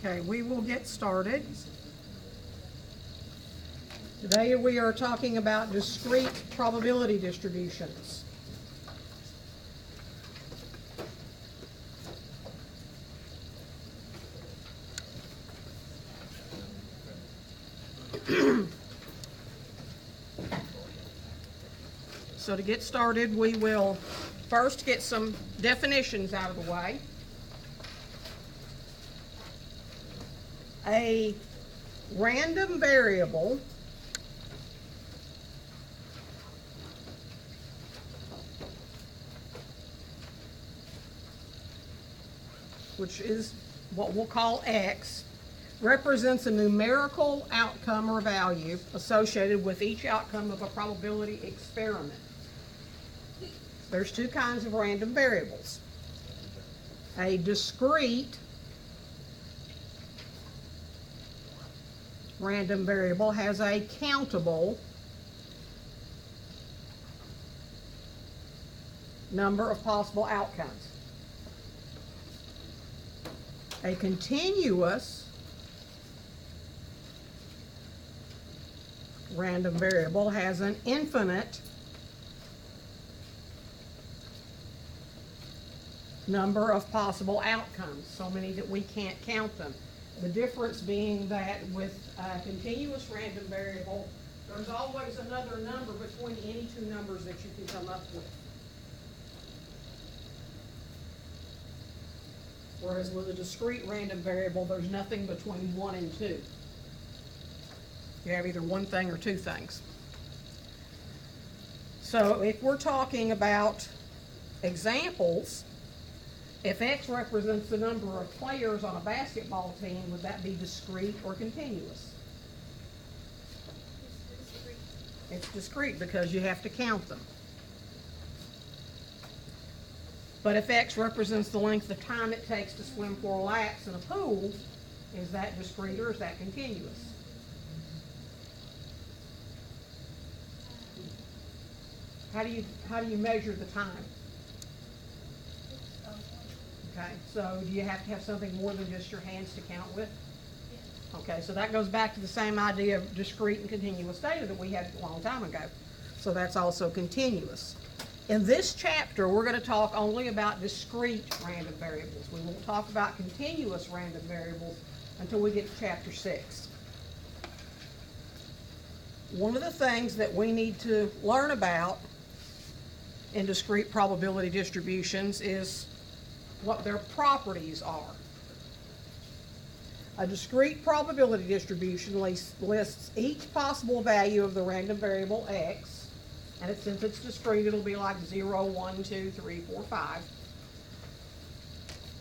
Okay, we will get started. Today we are talking about discrete probability distributions. So to get started, we will first get some definitions out of the way. A random variable which is what we'll call X, represents a numerical outcome or value associated with each outcome of a probability experiment. There's two kinds of random variables. A discrete random variable has a countable number of possible outcomes. A continuous random variable has an infinite number of possible outcomes, so many that we can't count them. The difference being that with a continuous random variable, there's always another number between any two numbers that you can come up with. Whereas with a discrete random variable, there's nothing between 1 and 2. You have either one thing or two things. So if we're talking about examples, if X represents the number of players on a basketball team, would that be discrete or continuous? It's discrete because you have to count them. But if X represents the length of time it takes to swim 4 laps in a pool, is that discrete or is that continuous? How do you measure the time? Okay, so do you have to have something more than just your hands to count with? Okay, so that goes back to the same idea of discrete and continuous data that we had a long time ago. So that's also continuous. In this chapter, we're going to talk only about discrete random variables. We won't talk about continuous random variables until we get to chapter 6. One of the things that we need to learn about in discrete probability distributions is what their properties are. A discrete probability distribution lists each possible value of the random variable X. And since it's discrete, it'll be like 0, 1, 2, 3, 4, 5.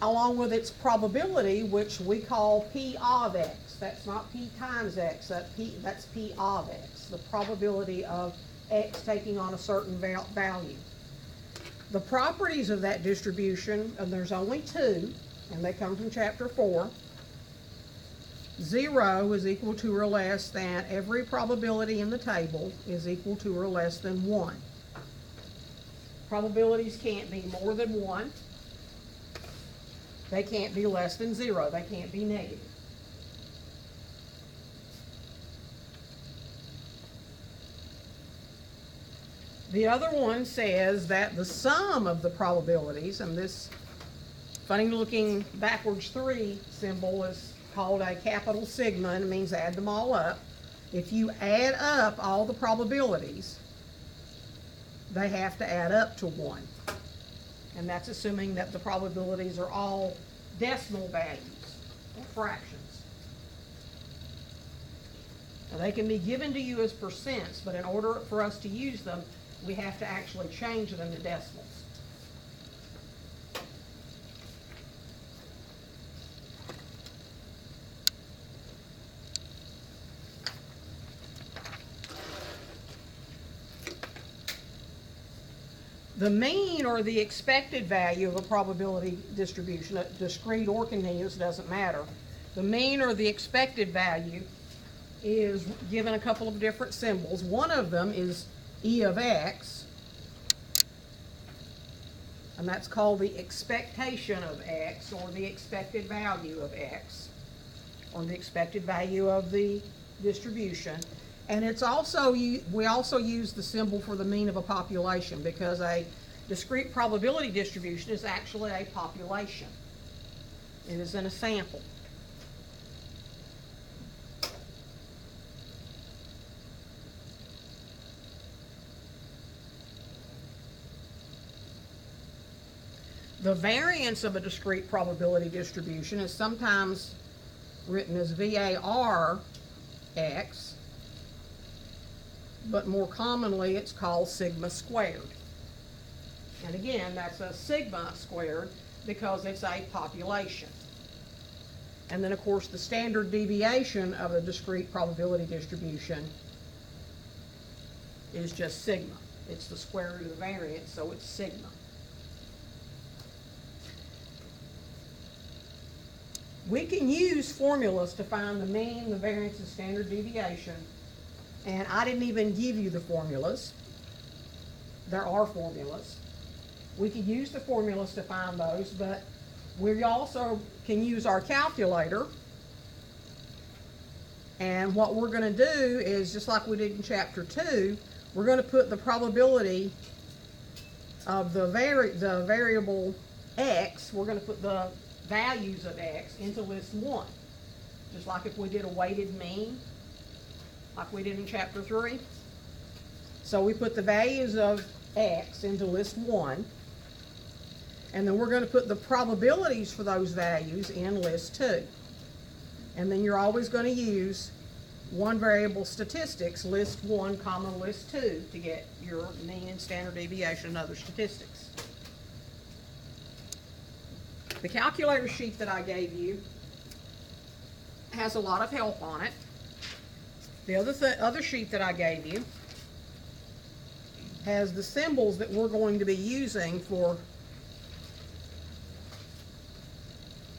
Along with its probability, which we call P of X. That's not P times X, that's P of X. The probability of X taking on a certain value. The properties of that distribution, and there's only two, and they come from chapter 4. 0 is equal to or less than every probability in the table is equal to or less than 1. Probabilities can't be more than 1. They can't be less than 0. They can't be negative. The other one says that the sum of the probabilities, and this funny looking backwards 3 symbol is called a capital sigma, and it means add them all up. If you add up all the probabilities, they have to add up to 1. And that's assuming that the probabilities are all decimal values or fractions. Now, they can be given to you as percents, but in order for us to use them, we have to actually change them to decimals. The mean or the expected value of a probability distribution, discrete or continuous, doesn't matter. The mean or the expected value is given a couple of different symbols. One of them is E of X, and that's called the expectation of X, or the expected value of X. or the expected value of the distribution. And it's also, we also use the symbol for the mean of a population, because a discrete probability distribution is actually a population. It isn't a sample. The variance of a discrete probability distribution is sometimes written as VAR X, but more commonly it's called sigma squared. And again, that's a sigma squared because it's a population. And then of course the standard deviation of a discrete probability distribution is just sigma. It's the square root of the variance, so it's sigma. We can use formulas to find the mean, the variance, and standard deviation. And I didn't even give you the formulas. There are formulas. We could use the formulas to find those, but we also can use our calculator. And what we're going to do is, just like we did in chapter 2, we're going to put the probability of the variable x, we're going to put the values of x into list 1, just like if we did a weighted mean, like we did in chapter 3. So we put the values of x into list 1, and then we're going to put the probabilities for those values in list 2. And then you're always going to use one variable statistics, list 1 comma list 2, to get your mean and standard deviation and other statistics. The calculator sheet that I gave you has a lot of help on it. The other sheet that I gave you has the symbols that we're going to be using for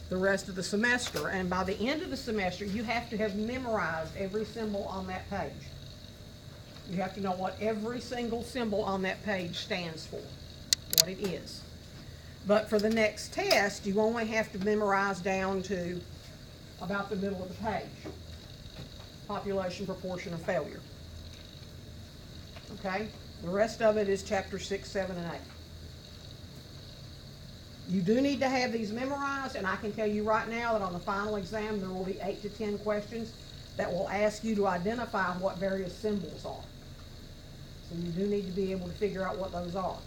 the rest of the semester. And by the end of the semester, you have to have memorized every symbol on that page. You have to know what every single symbol on that page stands for, what it is. But for the next test, you only have to memorize down to about the middle of the page. Population, proportion, of failure. Okay? The rest of it is chapter 6, 7, and 8. You do need to have these memorized, and I can tell you right now that on the final exam there will be 8 to 10 questions that will ask you to identify what various symbols are. So you do need to be able to figure out what those are.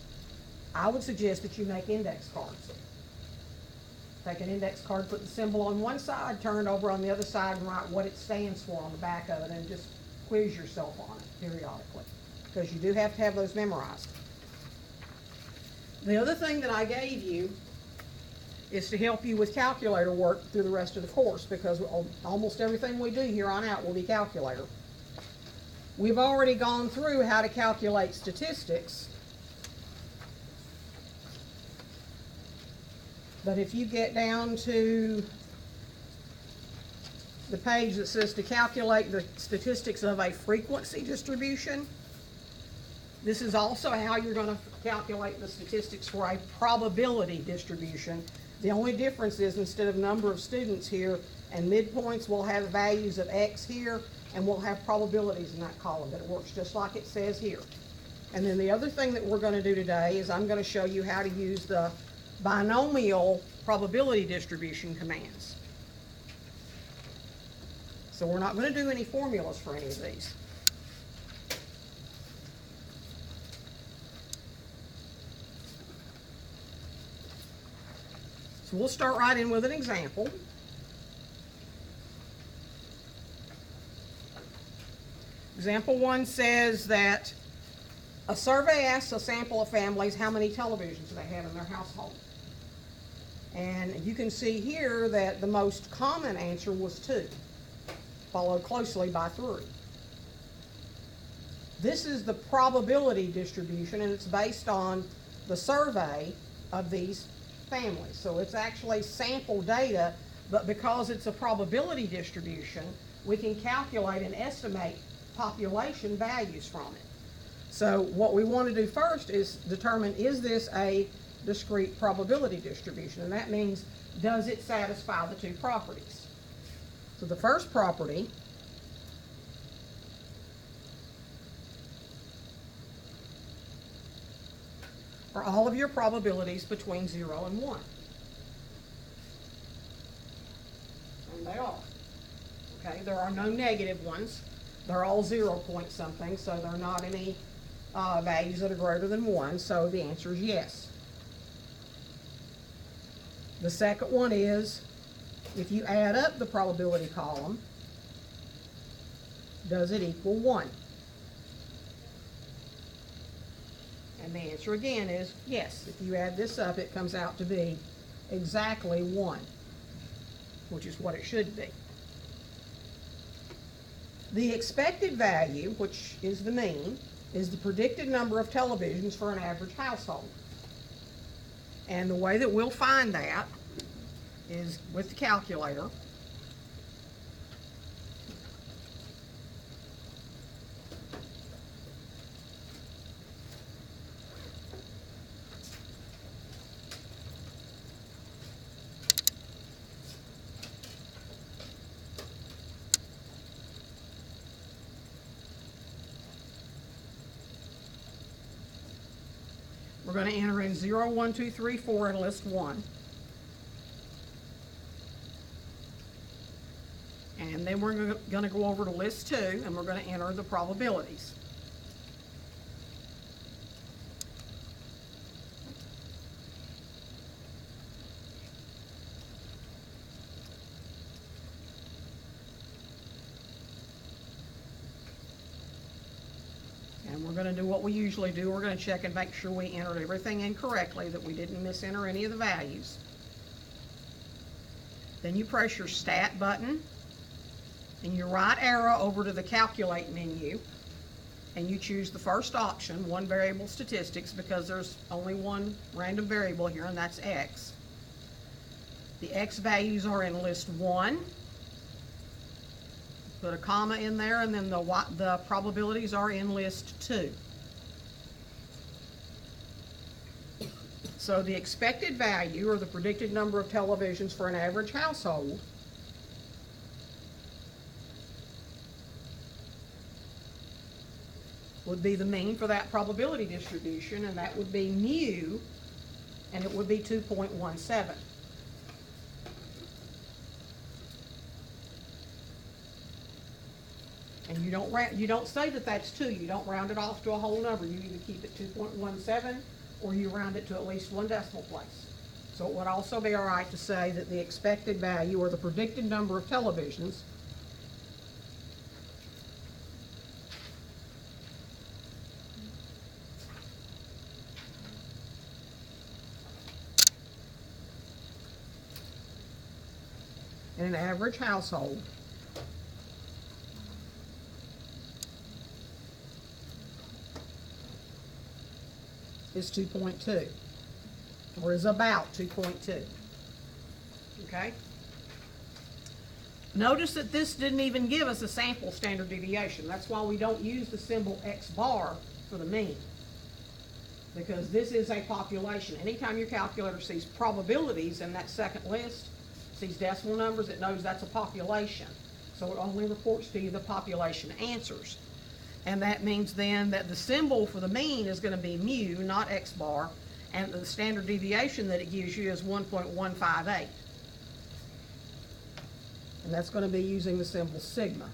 I would suggest that you make index cards. Take an index card, put the symbol on one side, turn it over on the other side, and write what it stands for on the back of it, and just quiz yourself on it periodically, because you do have to have those memorized. The other thing that I gave you is to help you with calculator work through the rest of the course, because almost everything we do here on out will be calculator. We've already gone through how to calculate statistics. But if you get down to the page that says to calculate the statistics of a frequency distribution, this is also how you're going to calculate the statistics for a probability distribution. The only difference is, instead of number of students here and midpoints, we'll have values of x here, and we'll have probabilities in that column, but it works just like it says here. And then the other thing that we're going to do today is I'm going to show you how to use the binomial probability distribution commands. So we're not going to do any formulas for any of these. So we'll start right in with an example. Example 1 says that a survey asks a sample of families how many televisions they have in their household. And you can see here that the most common answer was 2, followed closely by 3. This is the probability distribution, and it's based on the survey of these families. So it's actually sample data, but because it's a probability distribution, we can calculate and estimate population values from it. So what we want to do first is determine, is this a discrete probability distribution? And that means, does it satisfy the 2 properties? So the first property are all of your probabilities between 0 and 1. And they are. Okay, there are no negative ones. They're all 0 point something, so there are not any values that are greater than 1, so the answer is yes. The second one is, if you add up the probability column, does it equal 1? And the answer again is yes. If you add this up, it comes out to be exactly 1, which is what it should be. The expected value, which is the mean, is the predicted number of televisions for an average household. And the way that we'll find that is with the calculator. We're going to enter in 0, 1, 2, 3, 4 in list 1. And then we're going to go over to list 2, and we're going to enter the probabilities. And we're going to do what we usually do. We're going to check and make sure we entered everything in correctly, that we didn't misenter any of the values. Then you press your Stat button and your right arrow over to the Calculate menu, and you choose the first option, one variable statistics, because there's only one random variable here, and that's X. The X values are in list 1. Put a comma in there, and then the probabilities are in list 2. So the expected value, or the predicted number of televisions for an average household, would be the mean for that probability distribution, and that would be mu, and it would be 2.17. And you don't say that that's 2. You don't round it off to a whole number. You either keep it 2.17 or you round it to at least one decimal place. So it would also be all right to say that the expected value, or the predicted number of televisions, in an average household is 2.2, or is about 2.2. Okay? Notice that this didn't even give us a sample standard deviation. That's why we don't use the symbol X bar for the mean, because this is a population. Anytime your calculator sees probabilities in that second list, sees decimal numbers, it knows that's a population. So it only reports to you the population answers. And that means then that the symbol for the mean is going to be mu, not X bar, and the standard deviation that it gives you is 1.158. And that's going to be using the symbol sigma.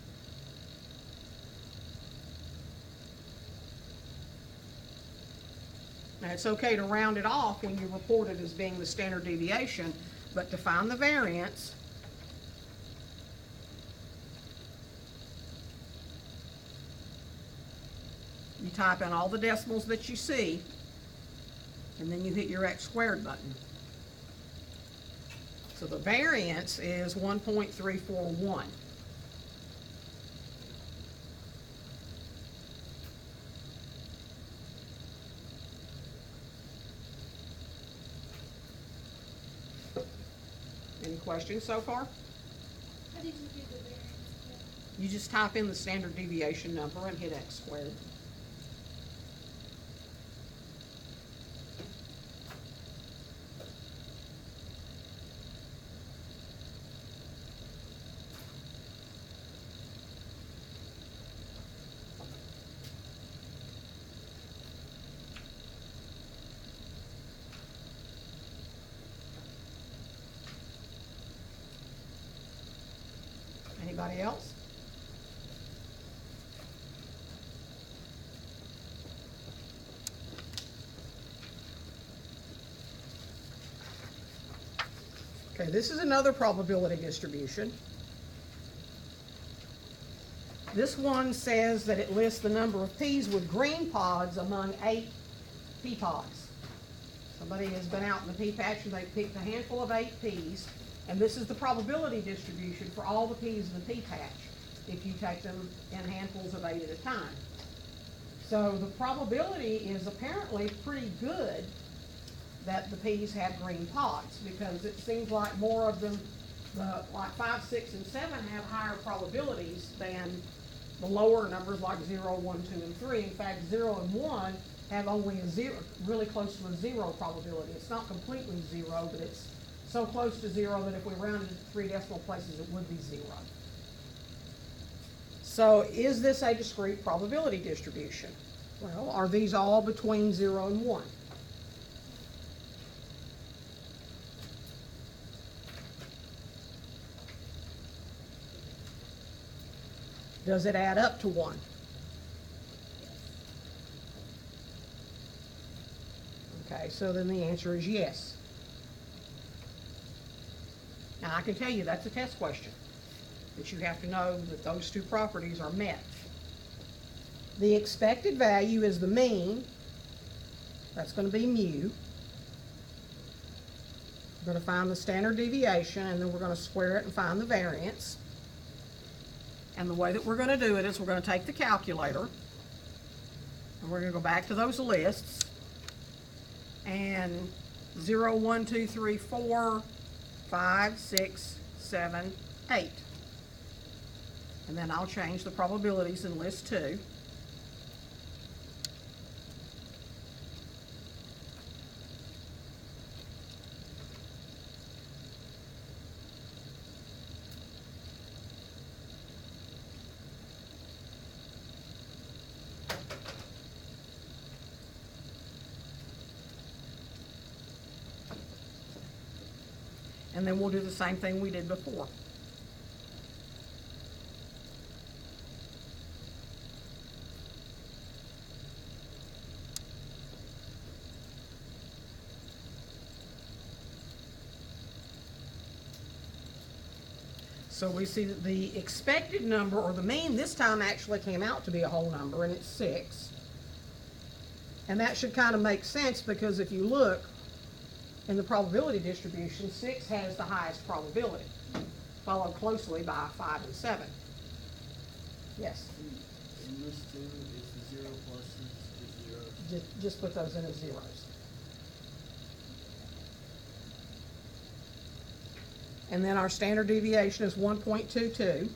Now it's okay to round it off when you report it as being the standard deviation, but to find the variance, you type in all the decimals that you see, and then you hit your X squared button. So the variance is 1.341. Any questions so far? How did you do the variance? You just type in the standard deviation number and hit X squared. Anybody else? Okay, this is another probability distribution. This one says that it lists the number of peas with green pods among 8 pea pods. Somebody has been out in the pea patch and they've picked a handful of 8 peas, and this is the probability distribution for all the peas in the pea patch if you take them in handfuls of 8 at a time. So the probability is apparently pretty good that the peas have green pods, because it seems like more of them, like 5, 6, and 7 have higher probabilities than the lower numbers like 0, 1, 2, and 3. In fact, 0 and 1 have only a 0, really close to a 0 probability. It's not completely 0, but it's so close to 0 that if we rounded it to 3 decimal places, it would be 0. So is this a discrete probability distribution? Well, are these all between 0 and 1? Does it add up to 1? Okay, so then the answer is yes. Now I can tell you that's a test question, that you have to know that those two properties are met. The expected value is the mean. That's going to be mu. We're going to find the standard deviation, and then we're going to square it and find the variance. And the way that we're going to do it is we're going to take the calculator, and we're going to go back to those lists, and 0, 1, 2, 3, 4, 5, 6, 7, 8. And then I'll change the probabilities in list 2. And then we'll do the same thing we did before. So we see that the expected number, or the mean, this time actually came out to be a whole number, and it's 6. And that should kind of make sense, because if you look in the probability distribution, 6 has the highest probability, followed closely by 5 and 7. Yes? In list 2, is the 0 pluses the zeros? Just put those in as zeros. And then our standard deviation is 1.22.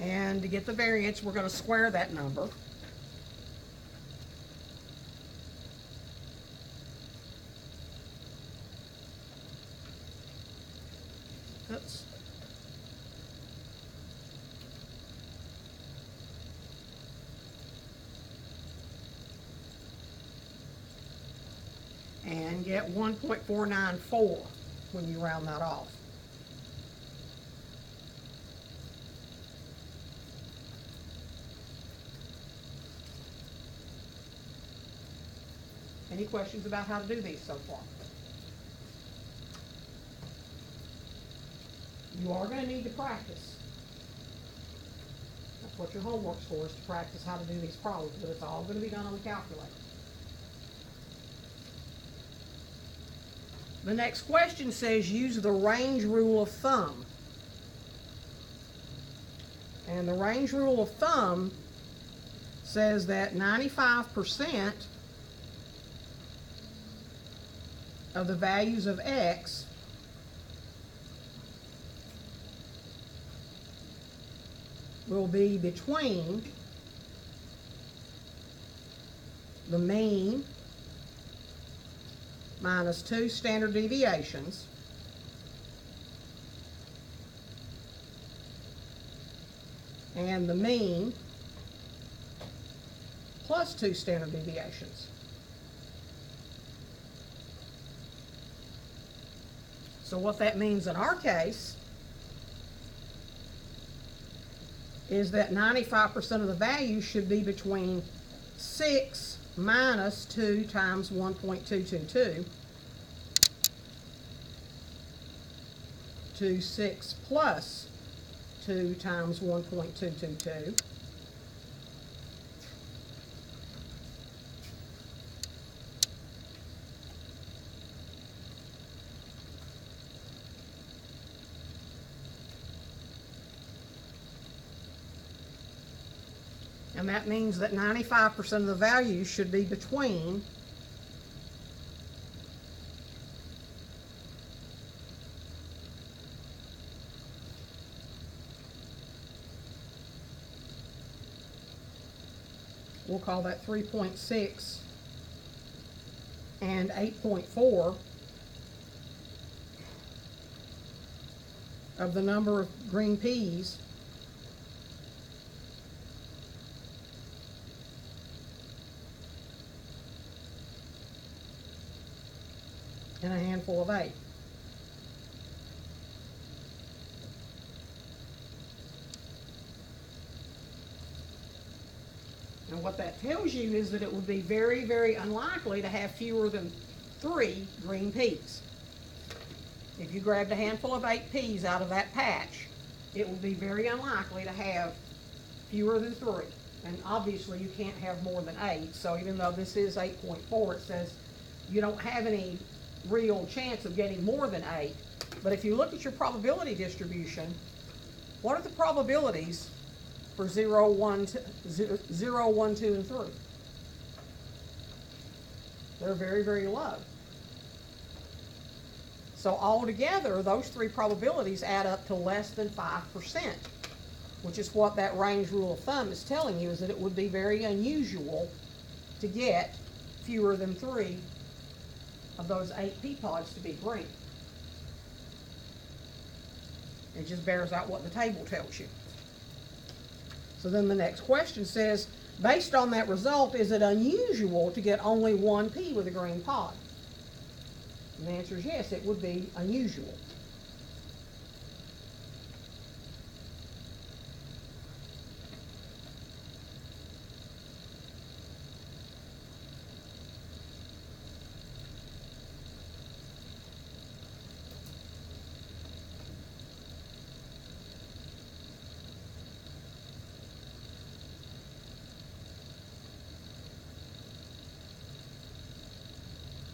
And to get the variance, we're going to square that number. Oops. And get 1.494 when you round that off. Any questions about how to do these so far? You are going to need to practice. That's what your homework's for, is to practice how to do these problems, but it's all going to be done on the calculator. The next question says use the range rule of thumb. And the range rule of thumb says that 95% of the values of x will be between the mean minus 2 standard deviations and the mean plus 2 standard deviations. So what that means in our case is that 95% of the value should be between 6 minus 2 times 1.222 to 6 plus 2 times 1.222 and that means that 95% of the value should be between we'll call that 3.6 and 8.4 of the number of green peas in a handful of 8. And what that tells you is that it would be very, very unlikely to have fewer than 3 green peas. If you grabbed a handful of 8 peas out of that patch, it would be very unlikely to have fewer than 3. And obviously you can't have more than 8, so even though this is 8.4, it says you don't have any real chance of getting more than 8. But if you look at your probability distribution, what are the probabilities for 0, 1, 2, and 3? They're very, very low. So altogether, those 3 probabilities add up to less than 5%, which is what that range rule of thumb is telling you, is that it would be very unusual to get fewer than 3 of those 8 pea pods to be green. It just bears out what the table tells you. So then the next question says, based on that result, is it unusual to get only 1 pea with a green pod? And the answer is yes, it would be unusual.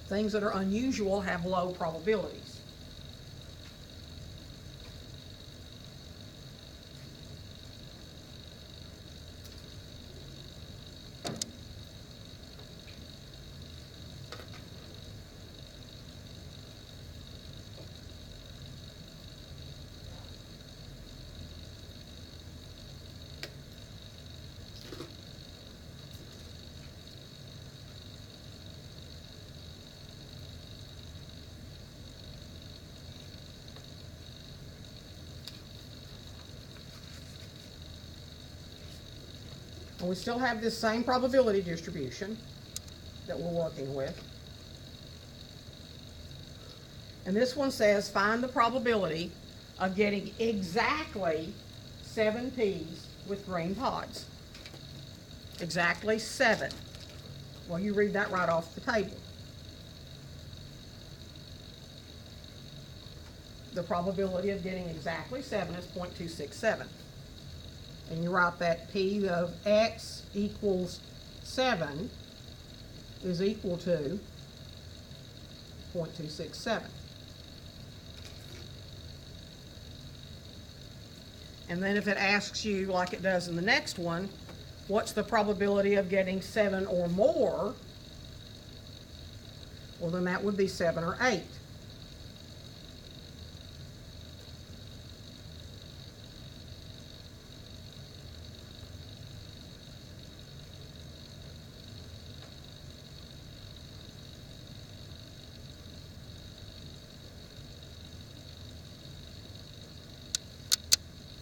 Things that are unusual have low probabilities. And we still have this same probability distribution that we're working with. And this one says, find the probability of getting exactly 7 peas with green pods. Exactly 7. Well, you read that right off the table. The probability of getting exactly 7 is 0.267. And you write that P of X equals 7 is equal to 0.267. And then if it asks you, like it does in the next one, what's the probability of getting 7 or more? Well, then that would be 7 or 8.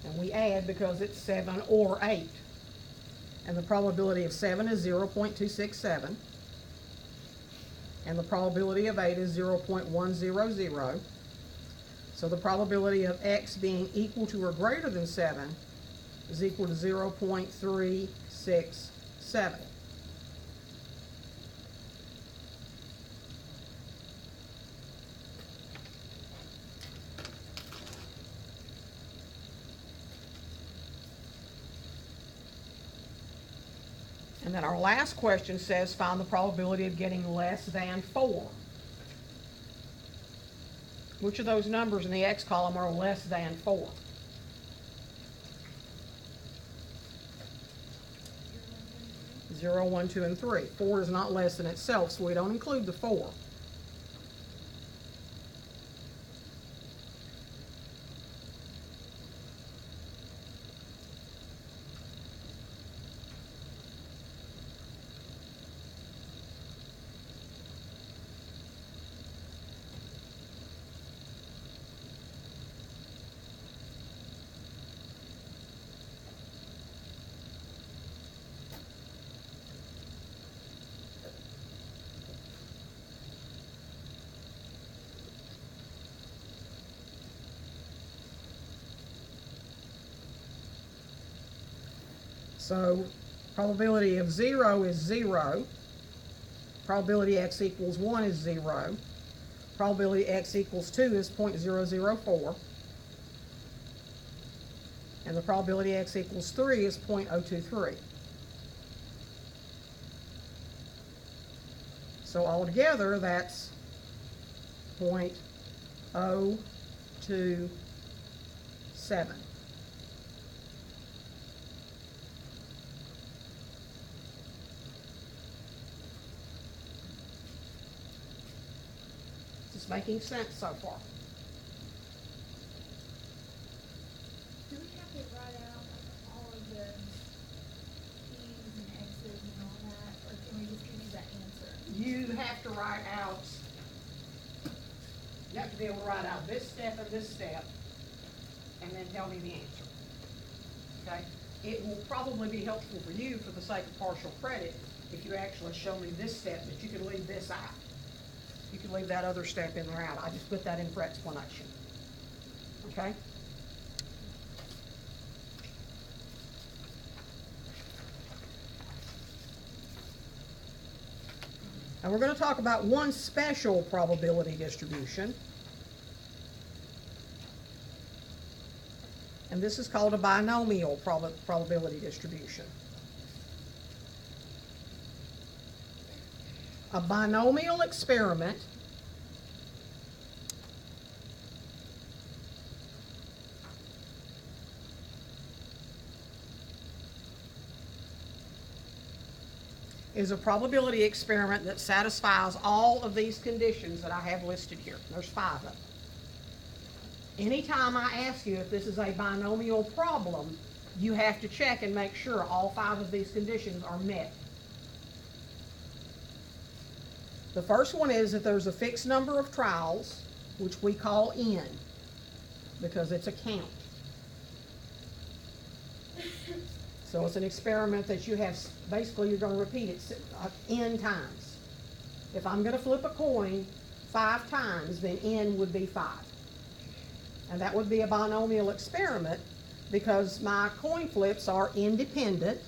And we add because it's 7 or 8. And the probability of 7 is 0.267. And the probability of 8 is 0.100. So the probability of x being equal to or greater than 7 is equal to 0.367. And then our last question says find the probability of getting less than 4. Which of those numbers in the x column are less than 4? 0, 1, 2, and 3. 4 is not less than itself, so we don't include the 4. So probability of 0 is 0. Probability x equals 1 is 0. Probability x equals 2 is 0.004. And the probability x equals 3 is 0.023. So altogether, that's 0.027. Is this making sense so far? Do we have to write out like all of the P's and X's and all that, or can we just give you that answer? You have to write out, you have to be able to write out this step and and then tell me the answer. Okay? It will probably be helpful for you for the sake of partial credit if you actually show me this step, but you can leave this out. You can leave that other step in there out. I just put that in for explanation. Okay? And we're going to talk about one special probability distribution. And this is called a binomial probability distribution. A binomial experiment is a probability experiment that satisfies all of these conditions that I have listed here. There's 5 of them. Anytime I ask you if this is a binomial problem, you have to check and make sure all 5 of these conditions are met. The first one is that there's a fixed number of trials, which we call n, because it's a count. So it's an experiment that you have, basically you're going to repeat it n times. If I'm going to flip a coin 5 times, then n would be 5. And that would be a binomial experiment because my coin flips are independent.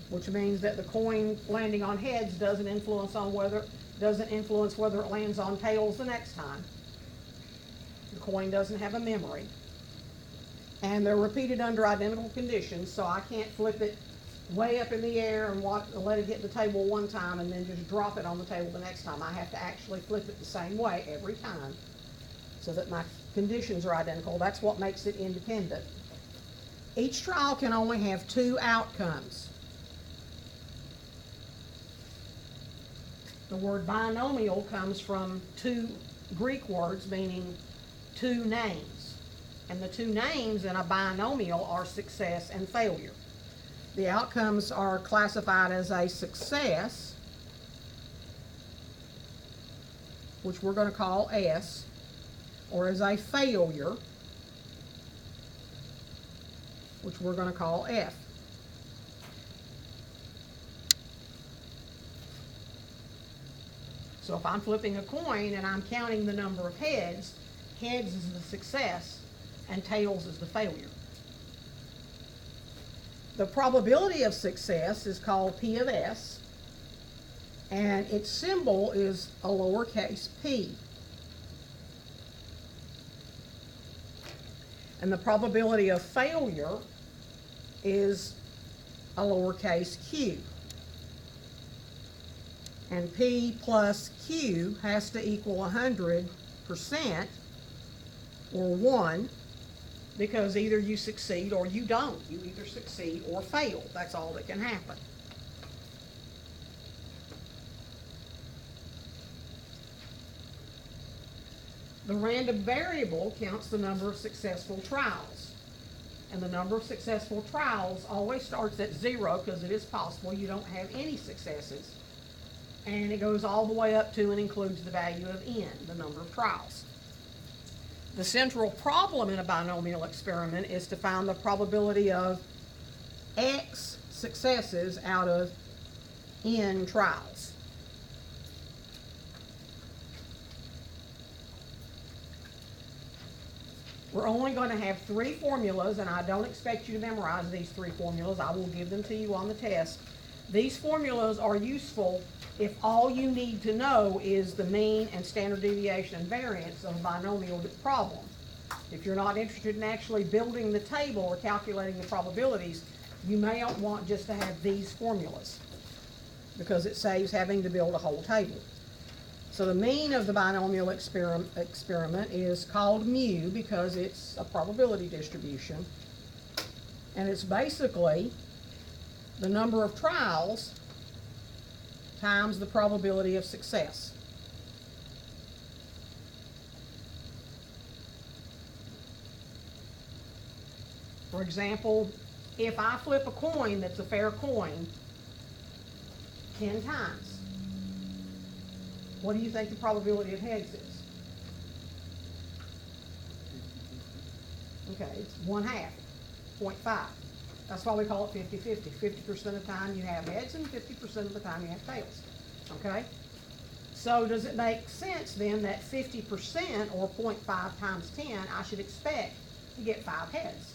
Which means that the coin landing on heads doesn't influence whether it lands on tails the next time. The coin doesn't have a memory. And they're repeated under identical conditions, so I can't flip it way up in the air and let it hit the table one time and then just drop it on the table the next time. I have to actually flip it the same way every time so that my conditions are identical. That's what makes it independent. Each trial can only have 2 outcomes. The word binomial comes from 2 Greek words meaning 2 names. And the 2 names in a binomial are success and failure. The outcomes are classified as a success, which we're going to call S, or as a failure, which we're going to call F. So if I'm flipping a coin and I'm counting the number of heads, heads is the success and tails is the failure. The probability of success is called P of S, and its symbol is a lowercase p. And the probability of failure is a lowercase q. And P plus Q has to equal 100% or 1, because either you succeed or you don't. You either succeed or fail. That's all that can happen. The random variable counts the number of successful trials. And the number of successful trials always starts at 0, because it is possible you don't have any successes. And it goes all the way up to and includes the value of n, the number of trials. The central problem in a binomial experiment is to find the probability of x successes out of n trials. We're only going to have 3 formulas, and I don't expect you to memorize these 3 formulas. I will give them to you on the test. These formulas are useful if all you need to know is the mean and standard deviation and variance of a binomial problem. If you're not interested in actually building the table or calculating the probabilities, you may want just to have these formulas, because it saves having to build a whole table. So the mean of the binomial experiment is called mu because it's a probability distribution, and it's basically the number of trials times the probability of success. For example, if I flip a coin that's a fair coin 10 times, what do you think the probability of heads is? Okay, it's 1/2, 0.5. That's why we call it 50-50. 50% of the time you have heads and 50% of the time you have tails. Okay? So does it make sense then that 50% or 0.5 times 10, I should expect to get 5 heads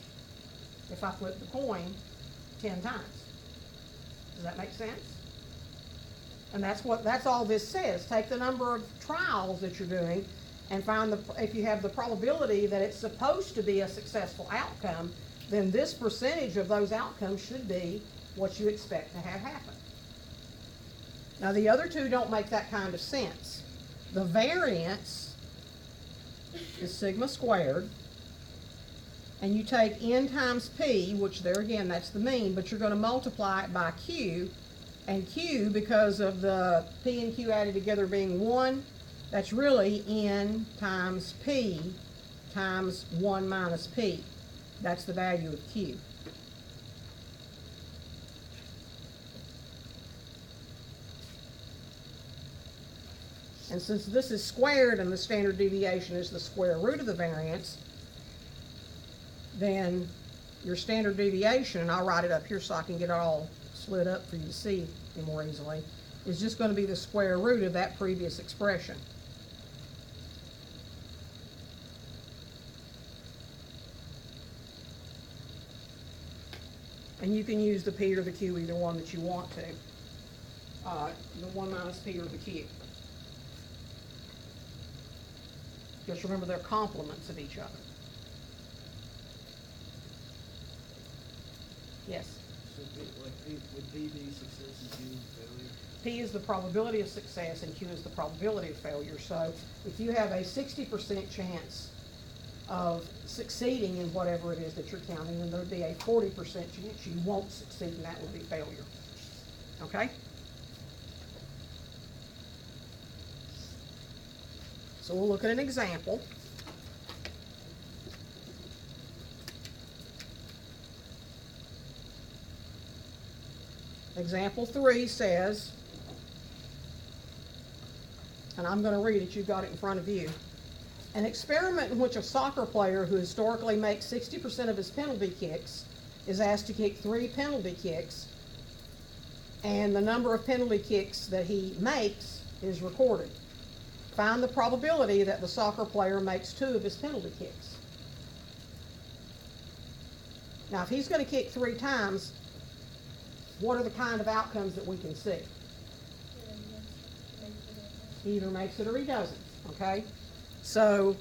if I flip the coin 10 times? Does that make sense? And that's all this says. Take the number of trials that you're doing and find if you have the probability that it's supposed to be a successful outcome, then this percentage of those outcomes should be what you expect to have happen. Now the other two don't make that kind of sense. The variance is sigma squared, and you take n times p, which there again, that's the mean, but you're going to multiply it by q, and q, because of the p and q added together being 1, that's really n times p times 1 minus p. That's the value of q. And since this is squared and the standard deviation is the square root of the variance, then your standard deviation, and I'll write it up here so I can get it all split up for you to see it more easily, is just going to be the square root of that previous expression. And you can use the p or the q, either one that you want to. The 1 minus p or the q. Just remember they're complements of each other. Yes? So would P be success and Q failure? P is the probability of success and Q is the probability of failure. So if you have a 60% chance of succeeding in whatever it is that you're counting, then there would be a 40% chance you won't succeed, and that would be failure. Okay? So we'll look at an example. Example 3 says, and I'm going to read it, you've got it in front of you. An experiment in which a soccer player who historically makes 60% of his penalty kicks is asked to kick 3 penalty kicks, and the number of penalty kicks that he makes is recorded. Find the probability that the soccer player makes 2 of his penalty kicks. Now, if he's going to kick 3 times, what are the kind of outcomes that we can see? He either makes it or he doesn't, okay? So,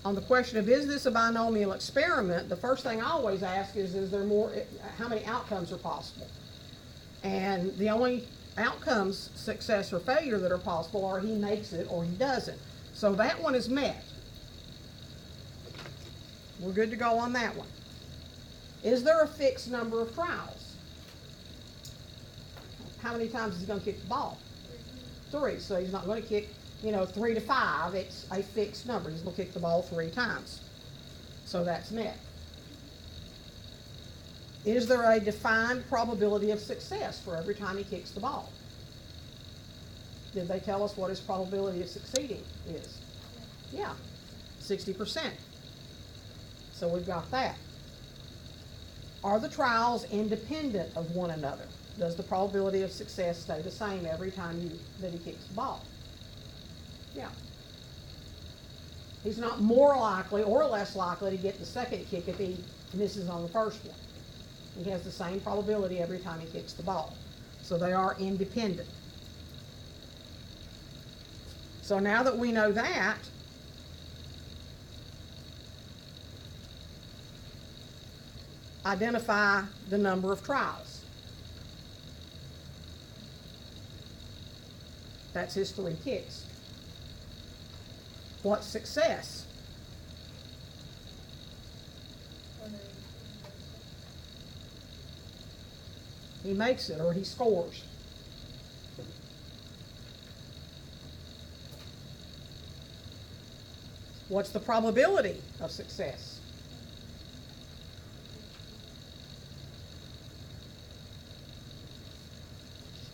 on the question of is this a binomial experiment, the first thing I always ask is there more, how many outcomes are possible? And the only outcomes, success or failure, that are possible are he makes it or he doesn't. So that one is met. We're good to go on that one. Is there a fixed number of trials? How many times is he going to kick the ball? 3. So he's not going to kick, 3 to 5. It's a fixed number. He's going to kick the ball 3 times. So that's met. Is there a defined probability of success for every time he kicks the ball? Did they tell us what his probability of succeeding is? Yeah, 60%. So we've got that. Are the trials independent of one another? Does the probability of success stay the same every time that he kicks the ball? Yeah. He's not more likely or less likely to get the second kick if he misses on the first one. He has the same probability every time he kicks the ball. So they are independent. So now that we know that, identify the number of trials. That's his 3 kicks. What's success? He makes it or he scores. What's the probability of success?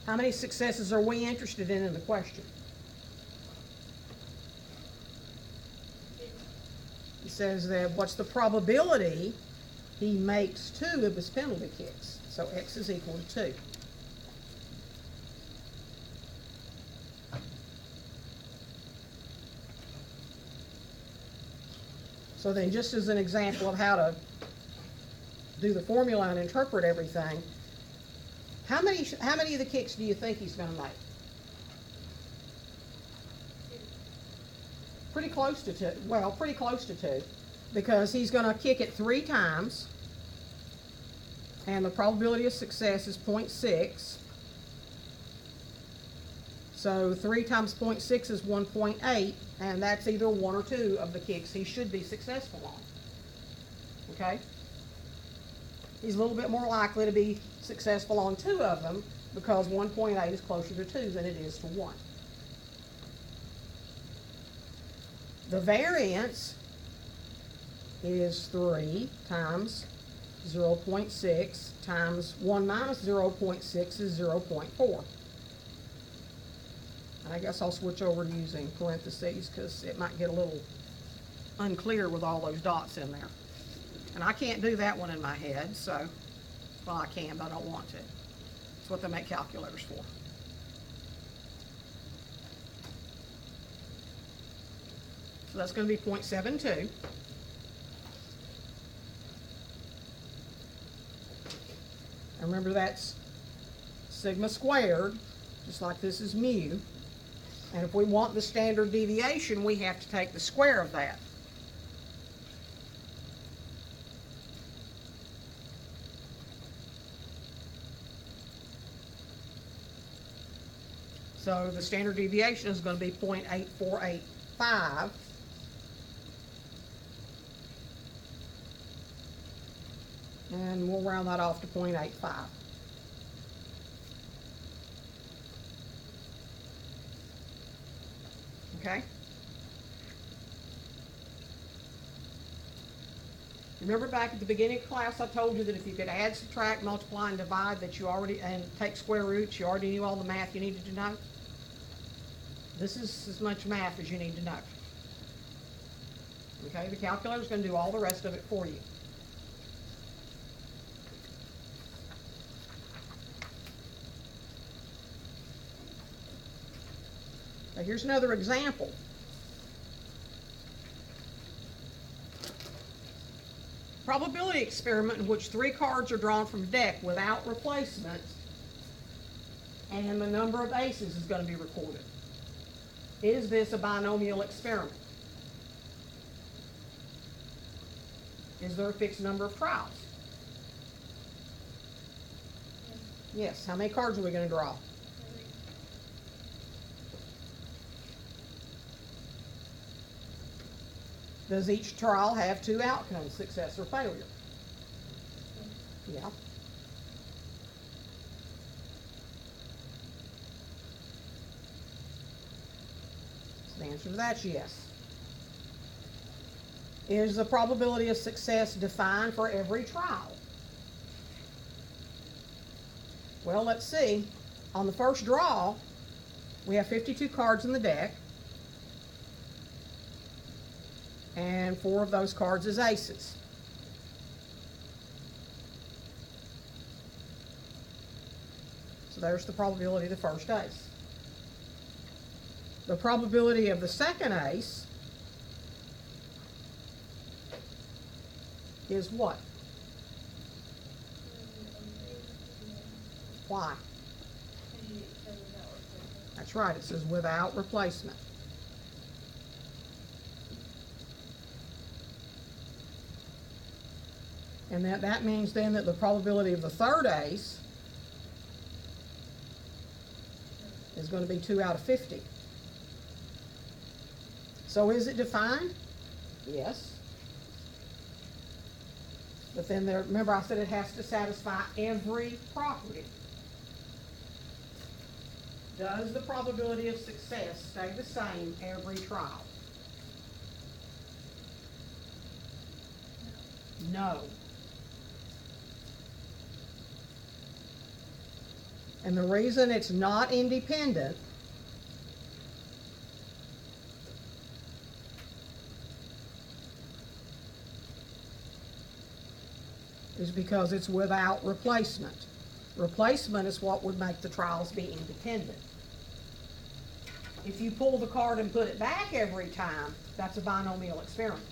How many successes are we interested in the question? He says that what's the probability he makes 2 of his penalty kicks? So X is equal to 2. So then, just as an example of how to do the formula and interpret everything, how many of the kicks do you think he's going to make? Pretty close to 2. Well, pretty close to 2, because he's going to kick it 3 times, and the probability of success is 0.6. So 3 times 0.6 is 1.8, and that's either 1 or 2 of the kicks he should be successful on. Okay? He's a little bit more likely to be successful on 2 of them because 1.8 is closer to 2 than it is to 1. The variance is 3 times 0.6 times 1 minus 0.6 is 0.4. I guess I'll switch over to using parentheses because it might get a little unclear with all those dots in there. And I can't do that one in my head, so, well, I can, but I don't want to. That's what they make calculators for. So that's going to be 0.72. And remember, that's sigma squared, just like this is mu. And if we want the standard deviation, we have to take the square of that. So the standard deviation is going to be 0.8485. And we'll round that off to 0.85. Okay? Remember back at the beginning of class I told you that if you could add, subtract, multiply, and divide, that you already, and take square roots, you already knew all the math you needed to know? This is as much math as you need to know. Okay, the calculator's going to do all the rest of it for you. Now here's another example. Probability experiment in which 3 cards are drawn from a deck without replacement, and the number of aces is going to be recorded. Is this a binomial experiment? Is there a fixed number of trials? Yes. How many cards are we going to draw? Does each trial have 2 outcomes, success or failure? Yeah. So the answer to that's yes. Is the probability of success defined for every trial? Well, let's see. On the first draw, we have 52 cards in the deck, and 4 of those cards is aces. So there's the probability of the first ace. The probability of the second ace is what? Why? That's right, it says without replacement. And that means then that the probability of the third ace is going to be 2 out of 50. So is it defined? Yes. But then there, remember I said it has to satisfy every property. Does the probability of success stay the same every trial? No. And the reason it's not independent is because it's without replacement. Replacement is what would make the trials be independent. If you pull the card and put it back every time, that's a binomial experiment.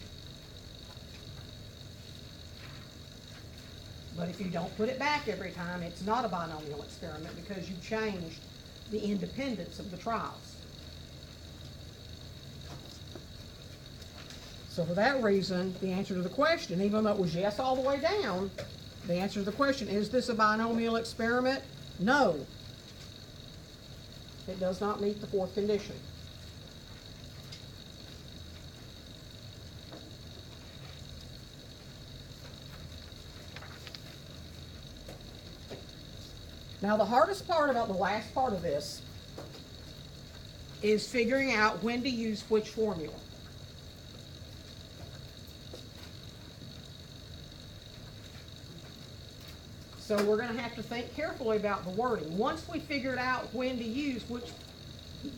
But if you don't put it back every time, it's not a binomial experiment because you changed the independence of the trials. So for that reason, the answer to the question, even though it was yes all the way down, the answer to the question, is this a binomial experiment? No. It does not meet the fourth condition. Now the hardest part about the last part of this is figuring out when to use which formula. So we're going to have to think carefully about the wording. Once we figured out when to use which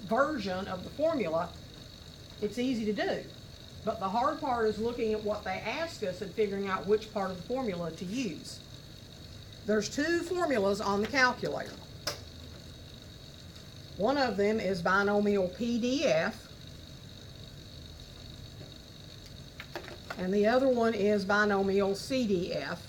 version of the formula, it's easy to do. But the hard part is looking at what they ask us and figuring out which part of the formula to use. There's 2 formulas on the calculator. One of them is binomial PDF, and the other one is binomial CDF.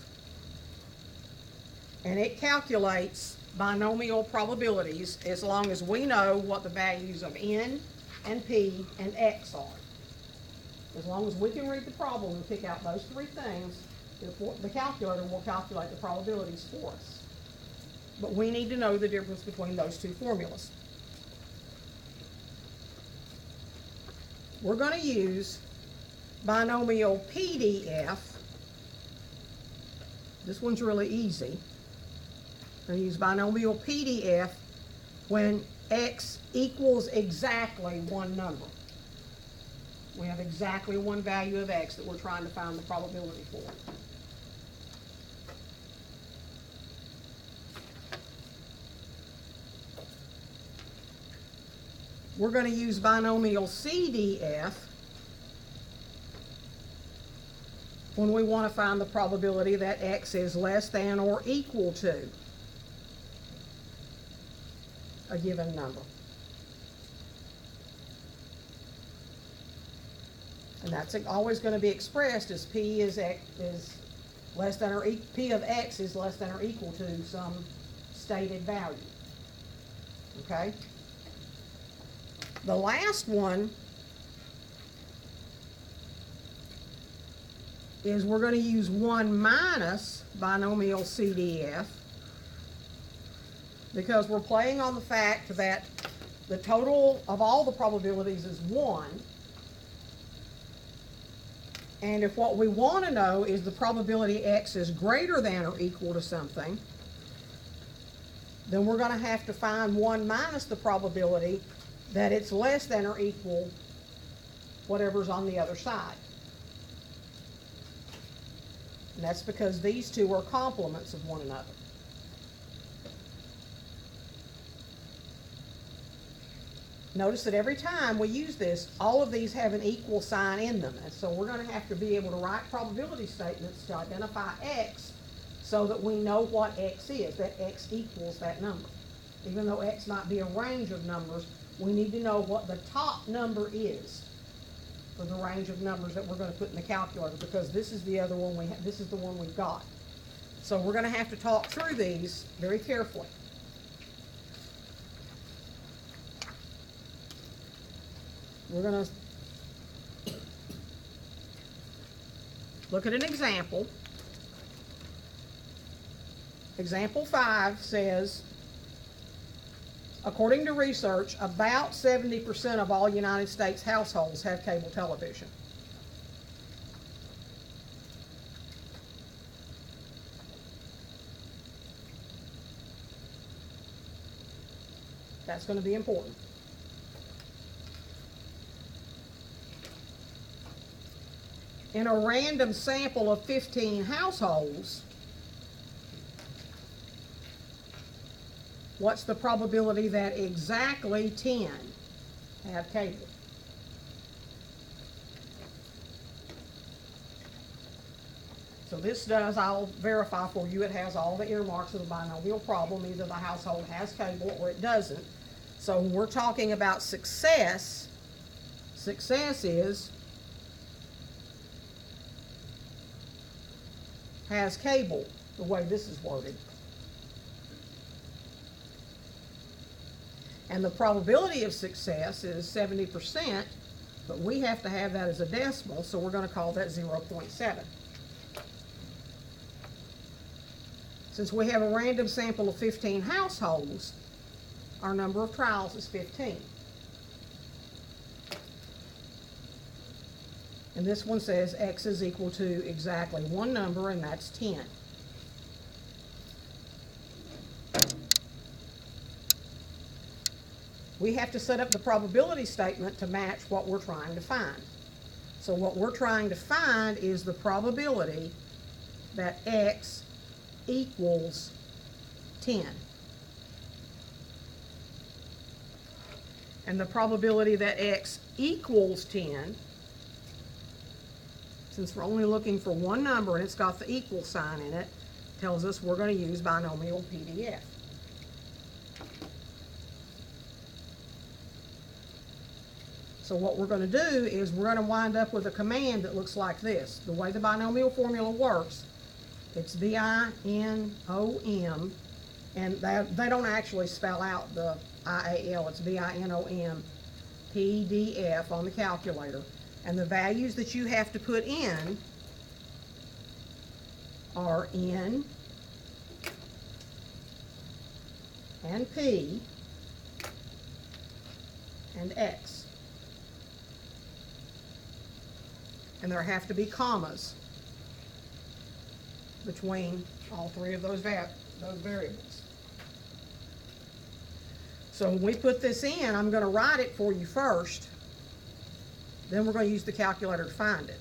And it calculates binomial probabilities as long as we know what the values of n and p and x are. As long as we can read the problem and pick out those 3 things, the calculator will calculate the probabilities for us. But we need to know the difference between those 2 formulas. We're going to use binomial PDF. This one's really easy. We're going to use binomial PDF when x equals exactly one number. We have exactly one value of x that we're trying to find the probability for. We're going to use binomial CDF when we want to find the probability that x is less than or equal to a given number. And that's always going to be expressed as P is less than or P of X is less than or equal to some stated value. Okay? The last one is we're going to use 1 minus binomial CDF because we're playing on the fact that the total of all the probabilities is 1. And if what we want to know is the probability X is greater than or equal to something, then we're going to have to find 1 minus the probability that it's less than or equal whatever's on the other side. And that's because these two are complements of one another. Notice that every time we use this, all of these have an equal sign in them. And so we're going to have to be able to write probability statements to identify X so that we know what X is, that X equals that number. Even though X might be a range of numbers, we need to know what the top number is for the range of numbers that we're going to put in the calculator, because this is the other one this is the one we've got. So we're going to have to talk through these very carefully. We're going to look at an example. Example 5 says, according to research, about 70% of all United States households have cable television. That's going to be important. In a random sample of 15 households, what's the probability that exactly 10 have cable? So this does, I'll verify for you, it has all the earmarks of the binomial problem. Either the household has cable or it doesn't. So when we're talking about success, success is has cable, the way this is worded. And the probability of success is 70%, but we have to have that as a decimal, so we're going to call that 0.7. Since we have a random sample of 15 households, our number of trials is 15. And this one says X is equal to exactly one number, and that's 10. We have to set up the probability statement to match what we're trying to find. So what we're trying to find is the probability that X equals 10. And the probability that X equals 10, since we're only looking for one number and it's got the equal sign in it, tells us we're going to use binomial PDF. So what we're going to do is we're going to wind up with a command that looks like this. The way the binomial formula works, it's B-I-N-O-M, and they don't actually spell out the I-A-L, it's B-I-N-O-M, PDF on the calculator. And the values that you have to put in are N and P and X. And there have to be commas between all three of those variables. So when we put this in, I'm going to write it for you first. Then we're going to use the calculator to find it.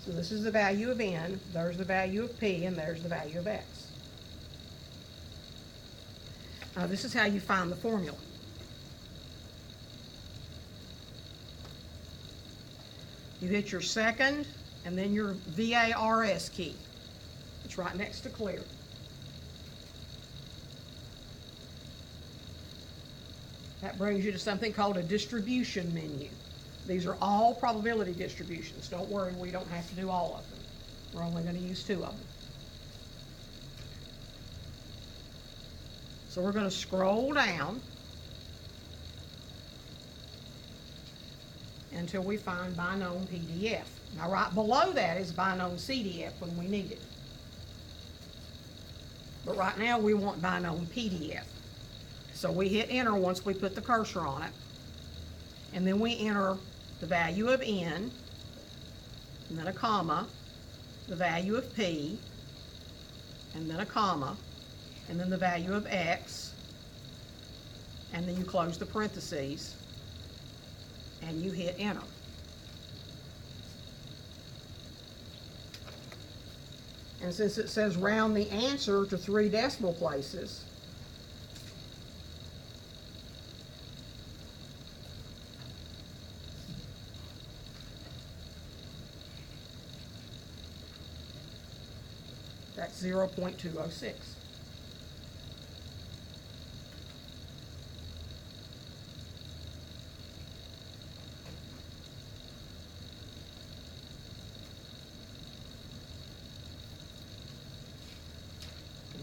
So this is the value of N, there's the value of P, and there's the value of X. Now this is how you find the formula. You hit your second and then your VARS key. It's right next to clear. That brings you to something called a distribution menu. These are all probability distributions. Don't worry, we don't have to do all of them. We're only going to use 2 of them. So we're going to scroll down until we find Binomial PDF. Now right below that is Binomial CDF when we need it. But right now we want Binomial PDF. So we hit enter once we put the cursor on it. And then we enter the value of n, and then a comma, the value of p, and then a comma, and then the value of x, and then you close the parentheses, and you hit enter. And since it says round the answer to 3 decimal places, that's 0.206.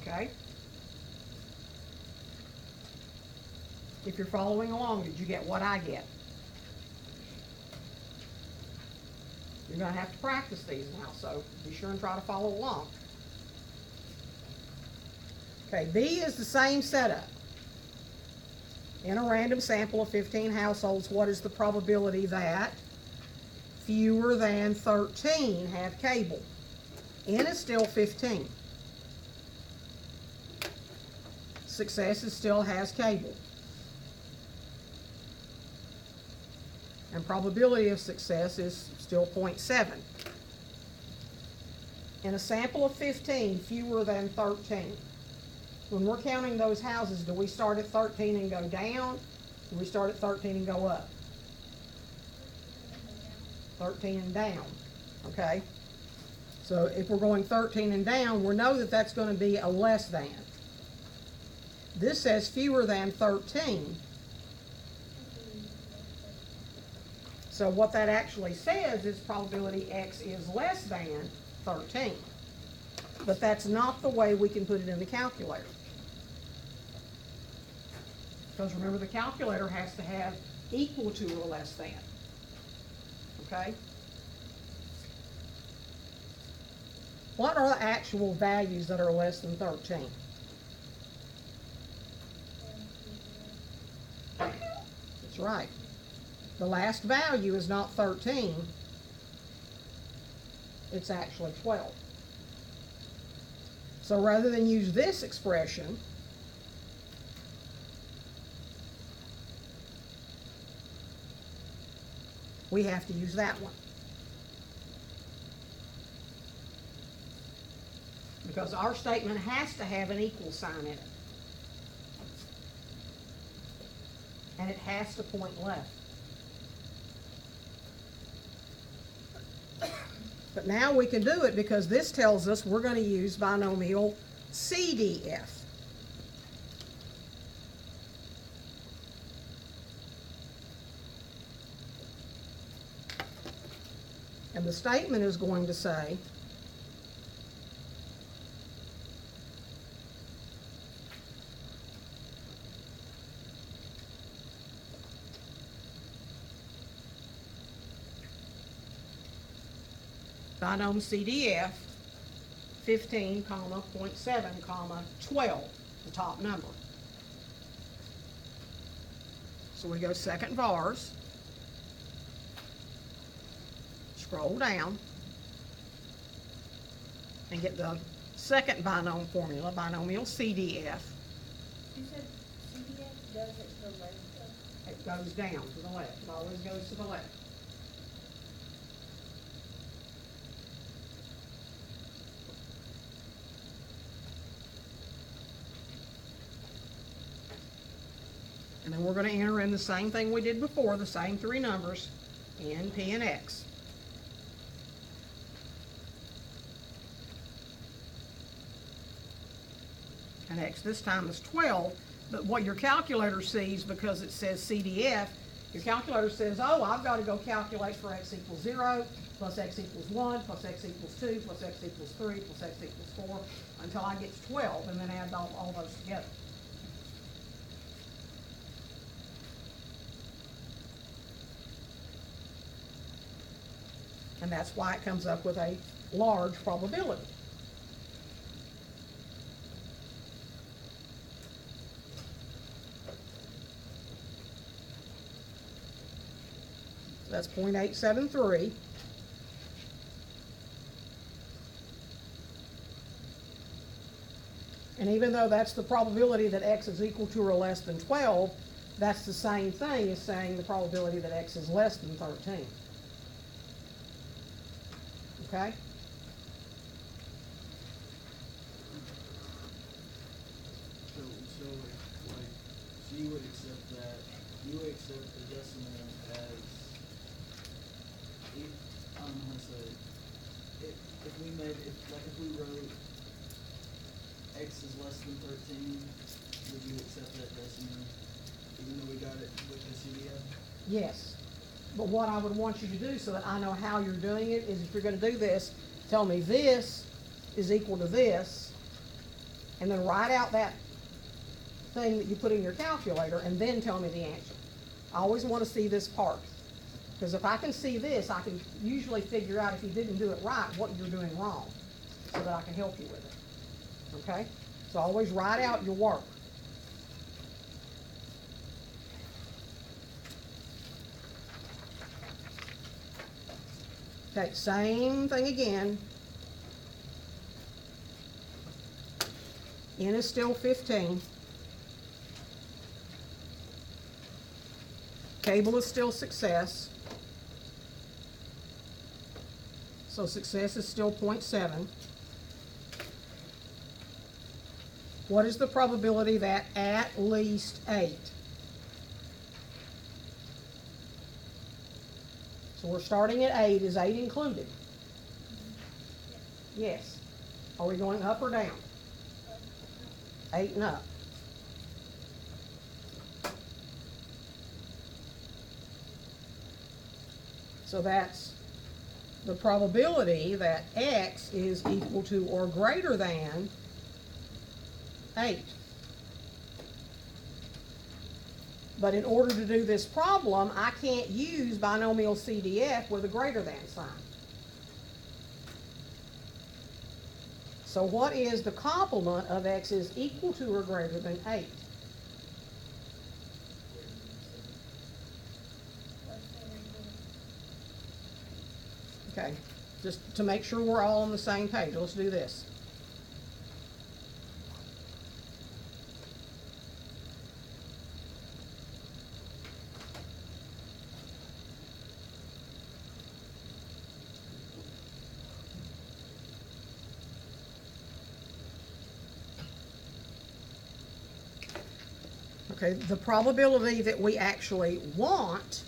Okay? If you're following along, did you get what I get? You're going to have to practice these now, so be sure and try to follow along. Okay, B is the same setup. In a random sample of 15 households, what is the probability that fewer than 13 have cable? N is still 15. Success still has cable. And probability of success is still 0.7. In a sample of 15, fewer than 13. When we're counting those houses, do we start at 13 and go down? Do we start at 13 and go up? 13 and down, okay? So if we're going 13 and down, we know that that's going to be a less than. This says fewer than 13. So what that actually says is probability X is less than 13. But that's not the way we can put it in the calculator. Because remember, the calculator has to have equal to or less than. Okay? What are the actual values that are less than 13? That's right. The last value is not 13. It's actually 12. So rather than use this expression, we have to use that one. Because our statement has to have an equal sign in it. And it has to point left. But now we can do it because this tells us we're going to use binomial CDF. And the statement is going to say binomial CDF 15, 0.7, 12, the top number. So we go second vars, scroll down, and get the second binomial formula, binomial CDF. You said CDF does it to the left of? It goes down to the left. It always goes to the left. And then we're going to enter in the same thing we did before, the same 3 numbers, N, P, and X. and x this time is 12. But what your calculator sees, because it says CDF, your calculator says, oh, I've got to go calculate for x equals 0, plus x equals 1, plus x equals 2, plus x equals 3, plus x equals 4, until I get to 12, and then add all those together. And that's why it comes up with a large probability. So that's 0.873. And even though that's the probability that x is equal to or less than 12, that's the same thing as saying the probability that x is less than 13. Okay? So you would accept that, you would accept the decimal as, I don't know how to say it. If we wrote x is less than 13, would you accept that decimal, even though we got it with the CDF? Yes. But what I would want you to do so that I know how you're doing it is if you're going to do this, tell me this is equal to this, and then write out that thing that you put in your calculator, and then tell me the answer. I always want to see this part, because if I can see this, I can usually figure out if you didn't do it right, what you're doing wrong, so that I can help you with it. Okay? So always write out your work. Okay, same thing again. N is still 15. Cable is still success. So success is still 0.7. What is the probability that at least 8? So we're starting at 8. Is 8 included? Yes. Are we going up or down? 8 and up. So that's the probability that x is equal to or greater than 8. But in order to do this problem, I can't use binomial CDF with a greater than sign. So what is the complement of x is equal to or greater than 8? Okay, just to make sure we're all on the same page, let's do this. Okay, the probability that we actually want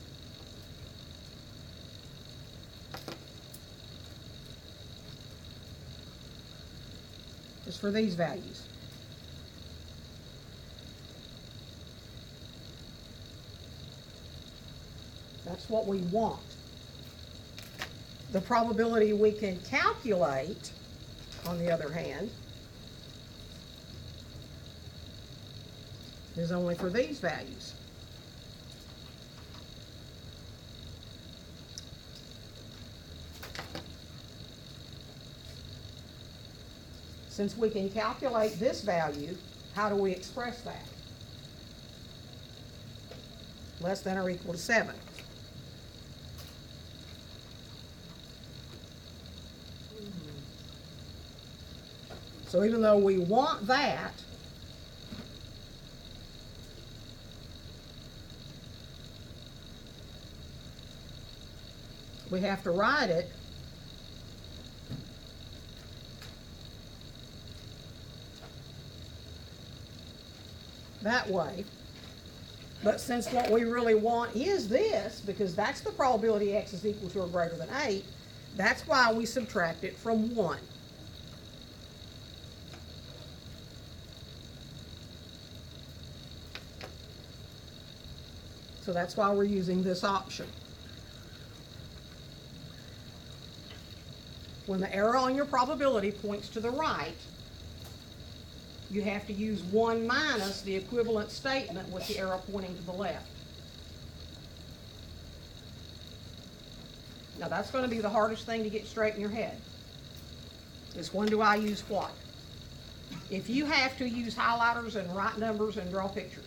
is for these values. That's what we want. The probability we can calculate, on the other hand, is only for these values. Since we can calculate this value, how do we express that? Less than or equal to 7. So even though we want that, we have to write it that way. But since what we really want is this, because that's the probability x is equal to or greater than 8, that's why we subtract it from 1. So that's why we're using this option. When the arrow on your probability points to the right, you have to use 1 minus the equivalent statement with the arrow pointing to the left. Now that's going to be the hardest thing to get straight in your head, is when do I use what? If you have to use highlighters and write numbers and draw pictures.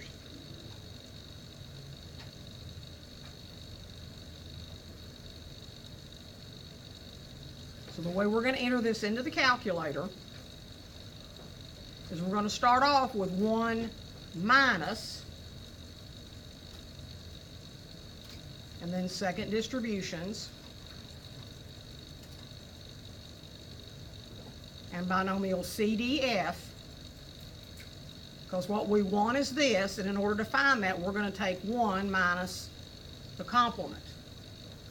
So the way we're going to enter this into the calculator is we're going to start off with 1 minus, and then second distributions, and binomial CDF, because what we want is this, and in order to find that, we're going to take 1 minus the complement,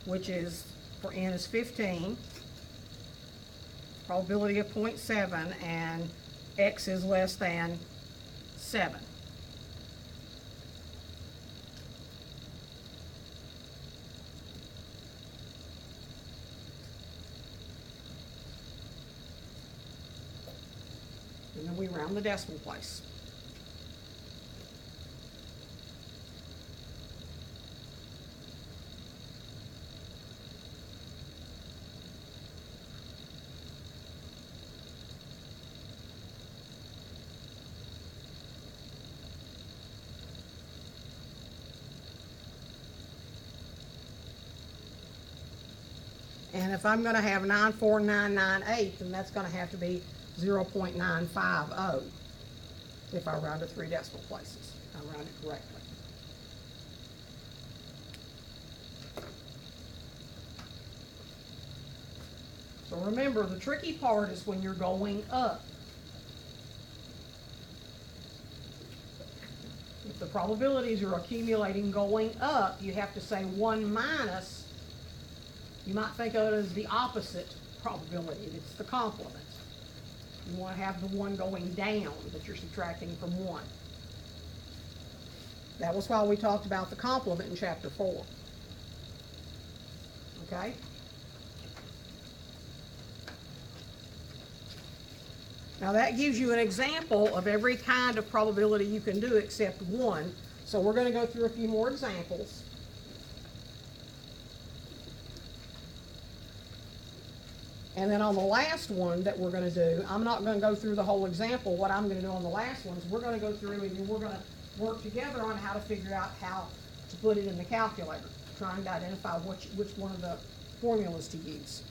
which is, for n is 15, probability of 0.7, and x is less than 7. And then we round the decimal place. And if I'm going to have 94998, then that's going to have to be 0.950 if I round to 3 decimal places. I round it correctly. So remember, the tricky part is when you're going up. If the probabilities are accumulating going up, you have to say 1 minus. You might think of it as the opposite probability. It's the complement. You want to have the one going down that you're subtracting from 1. That was why we talked about the complement in chapter 4. Okay? Now that gives you an example of every kind of probability you can do except 1. So we're going to go through a few more examples. And then on the last one that we're going to do, I'm not going to go through the whole example. What I'm going to do on the last one is we're going to go through and we're going to work together on how to figure out how to put it in the calculator, trying to identify which one of the formulas to use.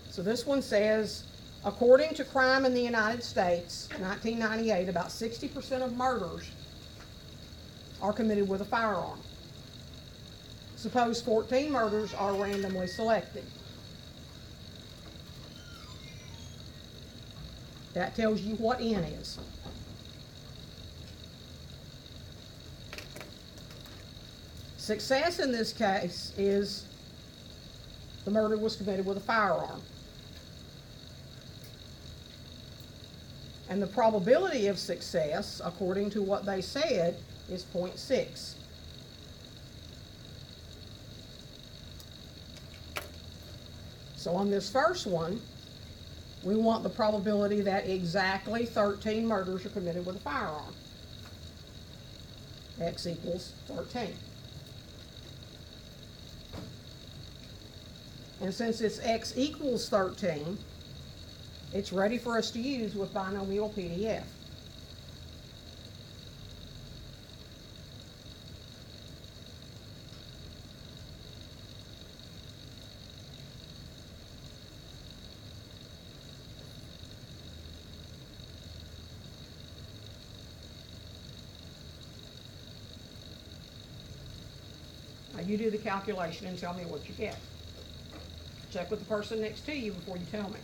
So this one says, according to crime in the United States, 1998, about 60% of murders are committed with a firearm. Suppose 14 murders are randomly selected. That tells you what n is. Success in this case is the murder was committed with a firearm. And the probability of success, according to what they said, is 0.6. So on this first one, we want the probability that exactly 13 murders are committed with a firearm. X equals 13. And since it's x equals 13, it's ready for us to use with binomial PDF. Now you do the calculation and tell me what you get. Check with the person next to you before you tell me.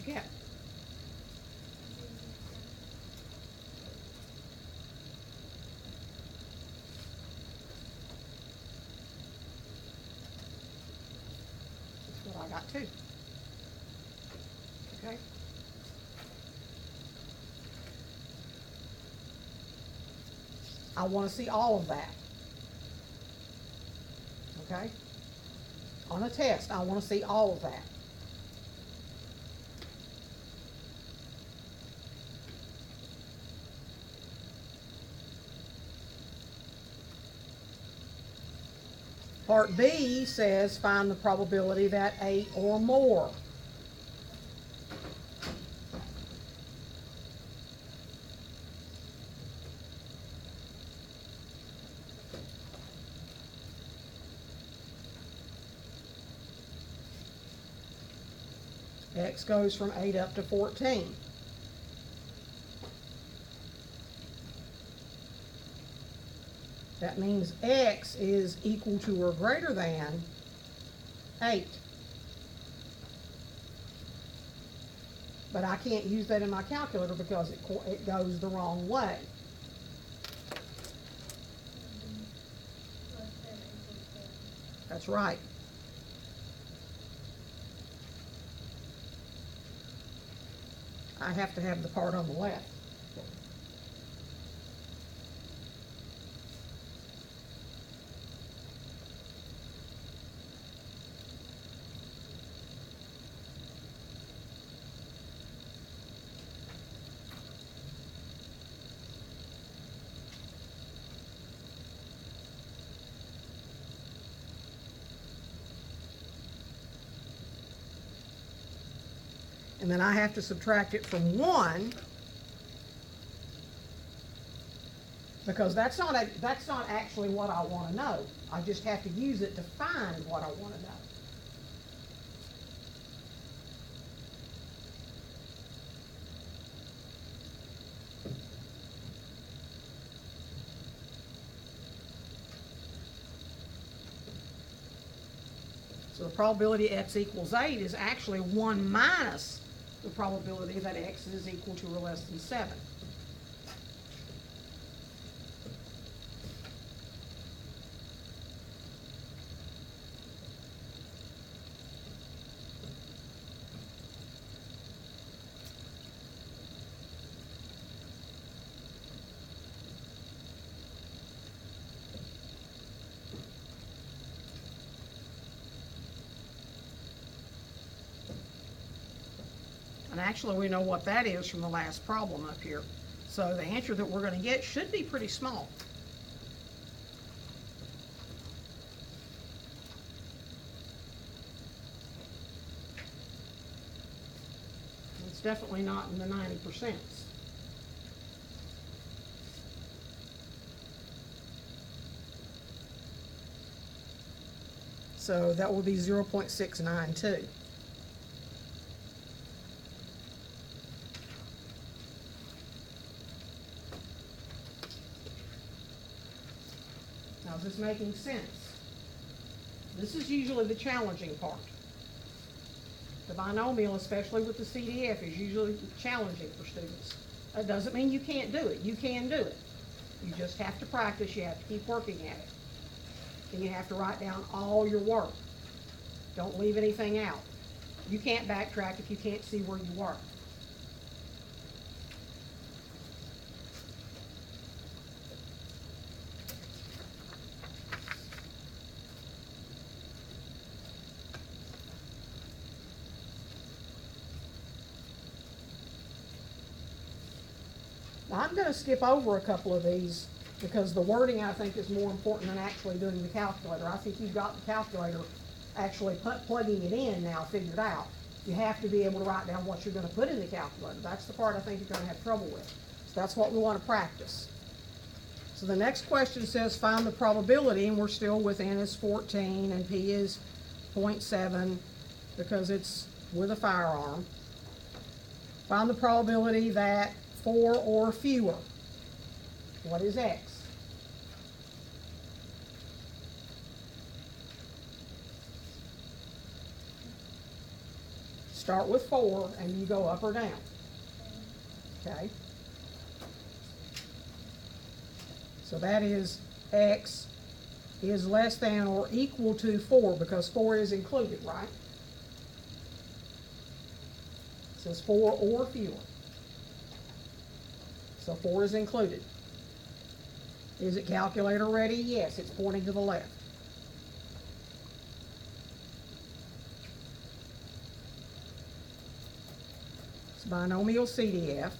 Yeah. That's what I got too. Okay. I want to see all of that. Okay? On a test, I want to see all of that. Part B says find the probability that 8 or more. X goes from 8 up to 14. That means X is equal to or greater than 8. But I can't use that in my calculator because it goes the wrong way. That's right. I have to have the part on the left. And then I have to subtract it from 1 because that's not actually what I want to know. I just have to use it to find what I want to know. So the probability X equals 8 is actually 1 minus the probability that X is equal to or less than 7. And actually we know what that is from the last problem up here. So the answer that we're going to get should be pretty small. It's definitely not in the 90%. So that will be 0.692. Now, is this making sense? This is usually the challenging part. The binomial, especially with the CDF, is usually challenging for students. That doesn't mean you can't do it. You can do it. You just have to practice. You have to keep working at it. And you have to write down all your work. Don't leave anything out. You can't backtrack if you can't see where you work. Now, I'm going to skip over a couple of these because the wording, I think, is more important than actually doing the calculator. I think you've got the calculator actually plugging it in now figured out. You have to be able to write down what you're going to put in the calculator. That's the part I think you're going to have trouble with. So that's what we want to practice. So the next question says find the probability, and we're still with N is 14 and P is 0.7 because it's with a firearm. Find the probability that 4 or fewer. What is X? start with 4 and you go up or down. Okay? So that is x is less than or equal to 4 because 4 is included, right? It says 4 or fewer. So 4 is included. Is it calculator ready? Yes, it's pointing to the left. It's binomial CDF.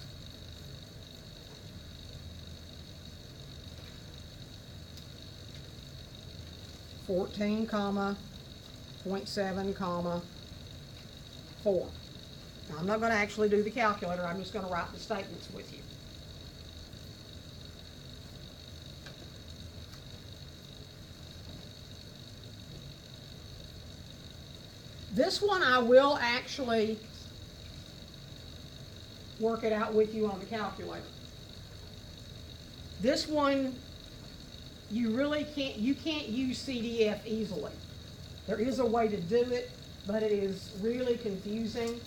(14, 0.7, 4). Now, I'm not going to actually do the calculator. I'm just going to write the statements with you. This one I will actually work it out with you on the calculator. This one, you really can't use CDF easily. There is a way to do it, but it is really confusing,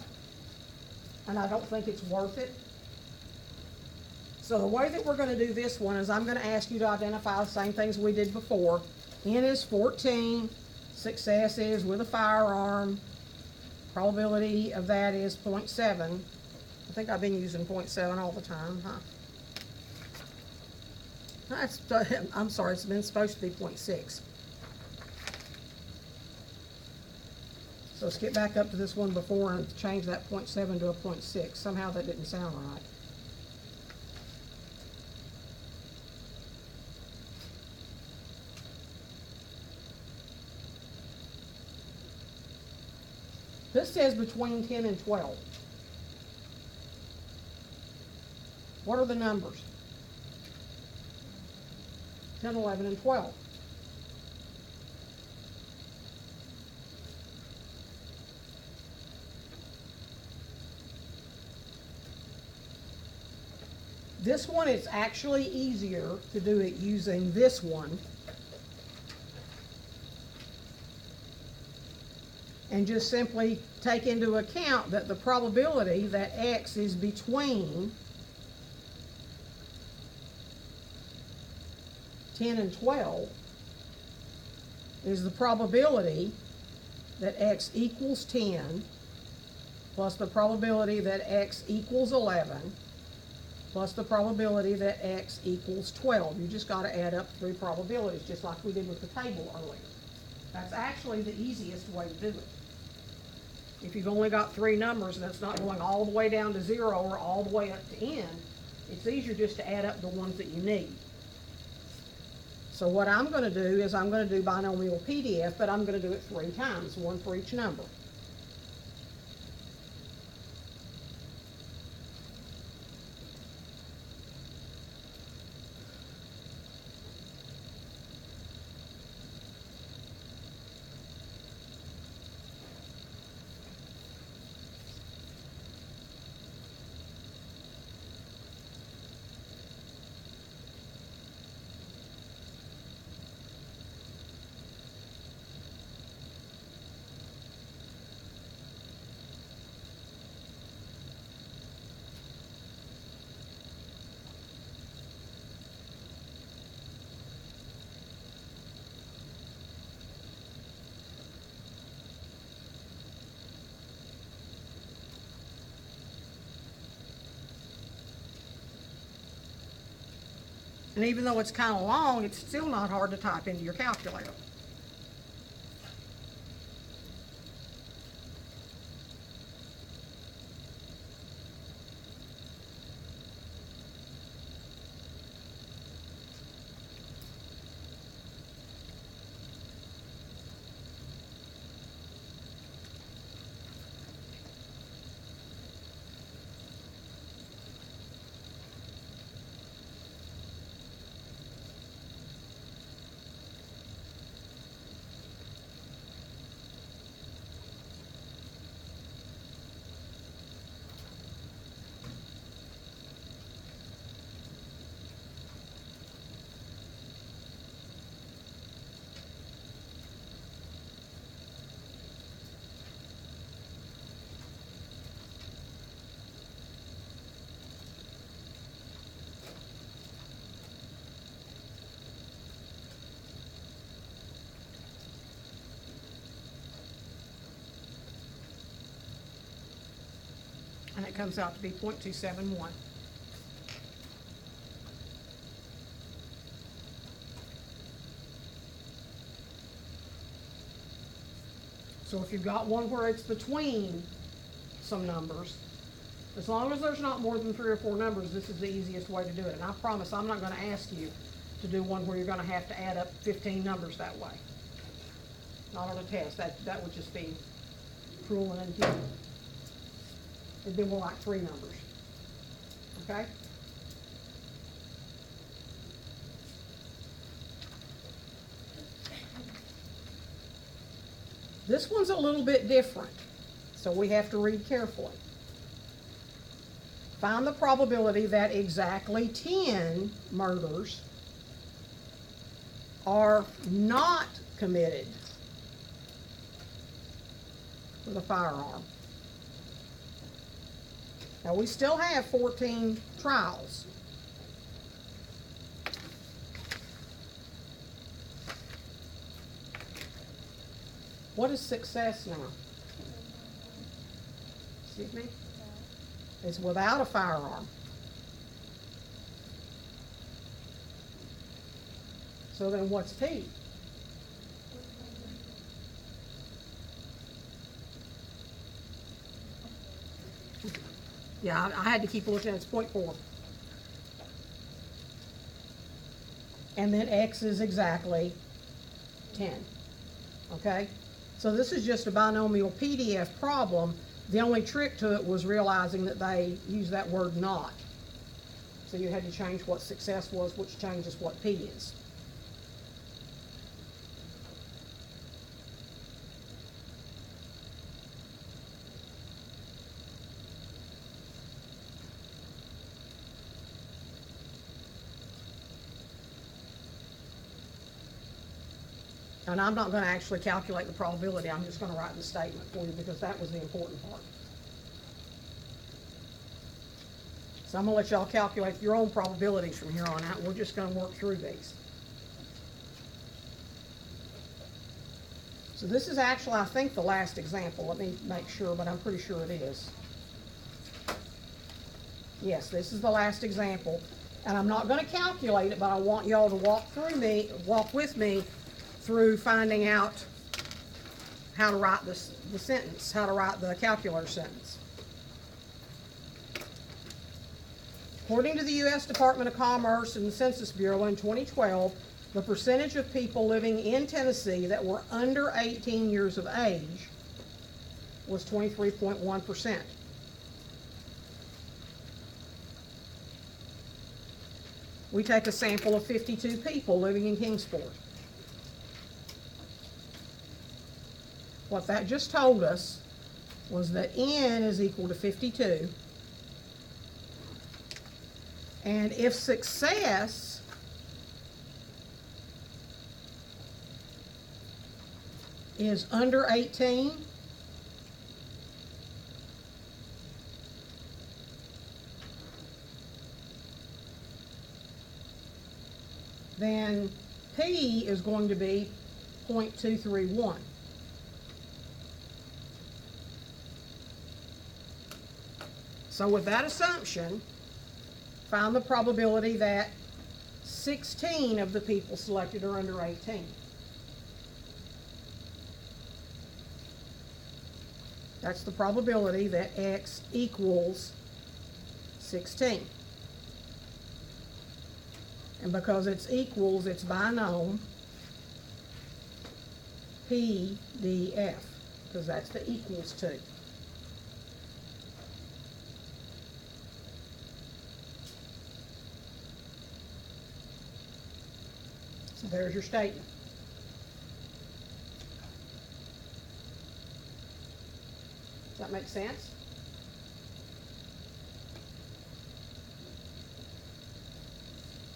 and I don't think it's worth it. So the way that we're going to do this one is I'm going to ask you to identify the same things we did before. N is 14, success is with a firearm, probability of that is 0.7. I think I've been using 0.7 all the time, huh? I'm sorry, it's been supposed to be 0.6. So let's get back up to this one before and change that 0.7 to a 0.6. Somehow that didn't sound right. This says between 10 and 12. What are the numbers? 10, 11, and 12. This one is actually easier to do it using this one. And just simply take into account that the probability that x is between 10 and 12 is the probability that x equals 10 plus the probability that x equals 11 plus the probability that x equals 12. You just got to add up 3 probabilities, just like we did with the table earlier. That's actually the easiest way to do it. If you've only got 3 numbers and it's not going all the way down to 0 or all the way up to n, it's easier just to add up the ones that you need. So what I'm going to do is I'm going to do binomial PDF, but I'm going to do it 3 times, 1 for each number. And even though it's kind of long, it's still not hard to type into your calculator. that comes out to be 0.271. So if you've got one where it's between some numbers, as long as there's not more than 3 or 4 numbers, this is the easiest way to do it. And I promise I'm not going to ask you to do one where you're going to have to add up 15 numbers that way. Not on a test. That would just be cruel and inhuman. It'd be more like 3 numbers. Okay? This one's a little bit different, so we have to read carefully. Find the probability that exactly 10 murders are not committed with a firearm. Now, we still have 14 trials. What is success now? Excuse me? It's without a firearm. So then what's P? Yeah, I had to keep looking. It's 0.4. And then X is exactly 10. Okay? So this is just a binomial PDF problem. The only trick to it was realizing that they use that word not. So you had to change what success was, which changes what P is. And I'm not going to actually calculate the probability. I'm just going to write the statement for you because that was the important part. So I'm going to let y'all calculate your own probabilities from here on out. We're just going to work through these. So this is actually, I think, the last example. Let me make sure, but I'm pretty sure it is. Yes, this is the last example. And I'm not going to calculate it, but I want y'all to walk with me through finding out how to write the sentence, how to write the calculator sentence. According to the U.S. Department of Commerce and the Census Bureau in 2012, the percentage of people living in Tennessee that were under 18 years of age was 23.1%. We take a sample of 52 people living in Kingsport. What that just told us was that N is equal to 52. And if success is under 18, then P is going to be 0.231. So with that assumption, find the probability that 16 of the people selected are under 18. That's the probability that X equals 16. And because it's equals, it's binom PDF, because that's the equals to. So there's your statement. Does that make sense?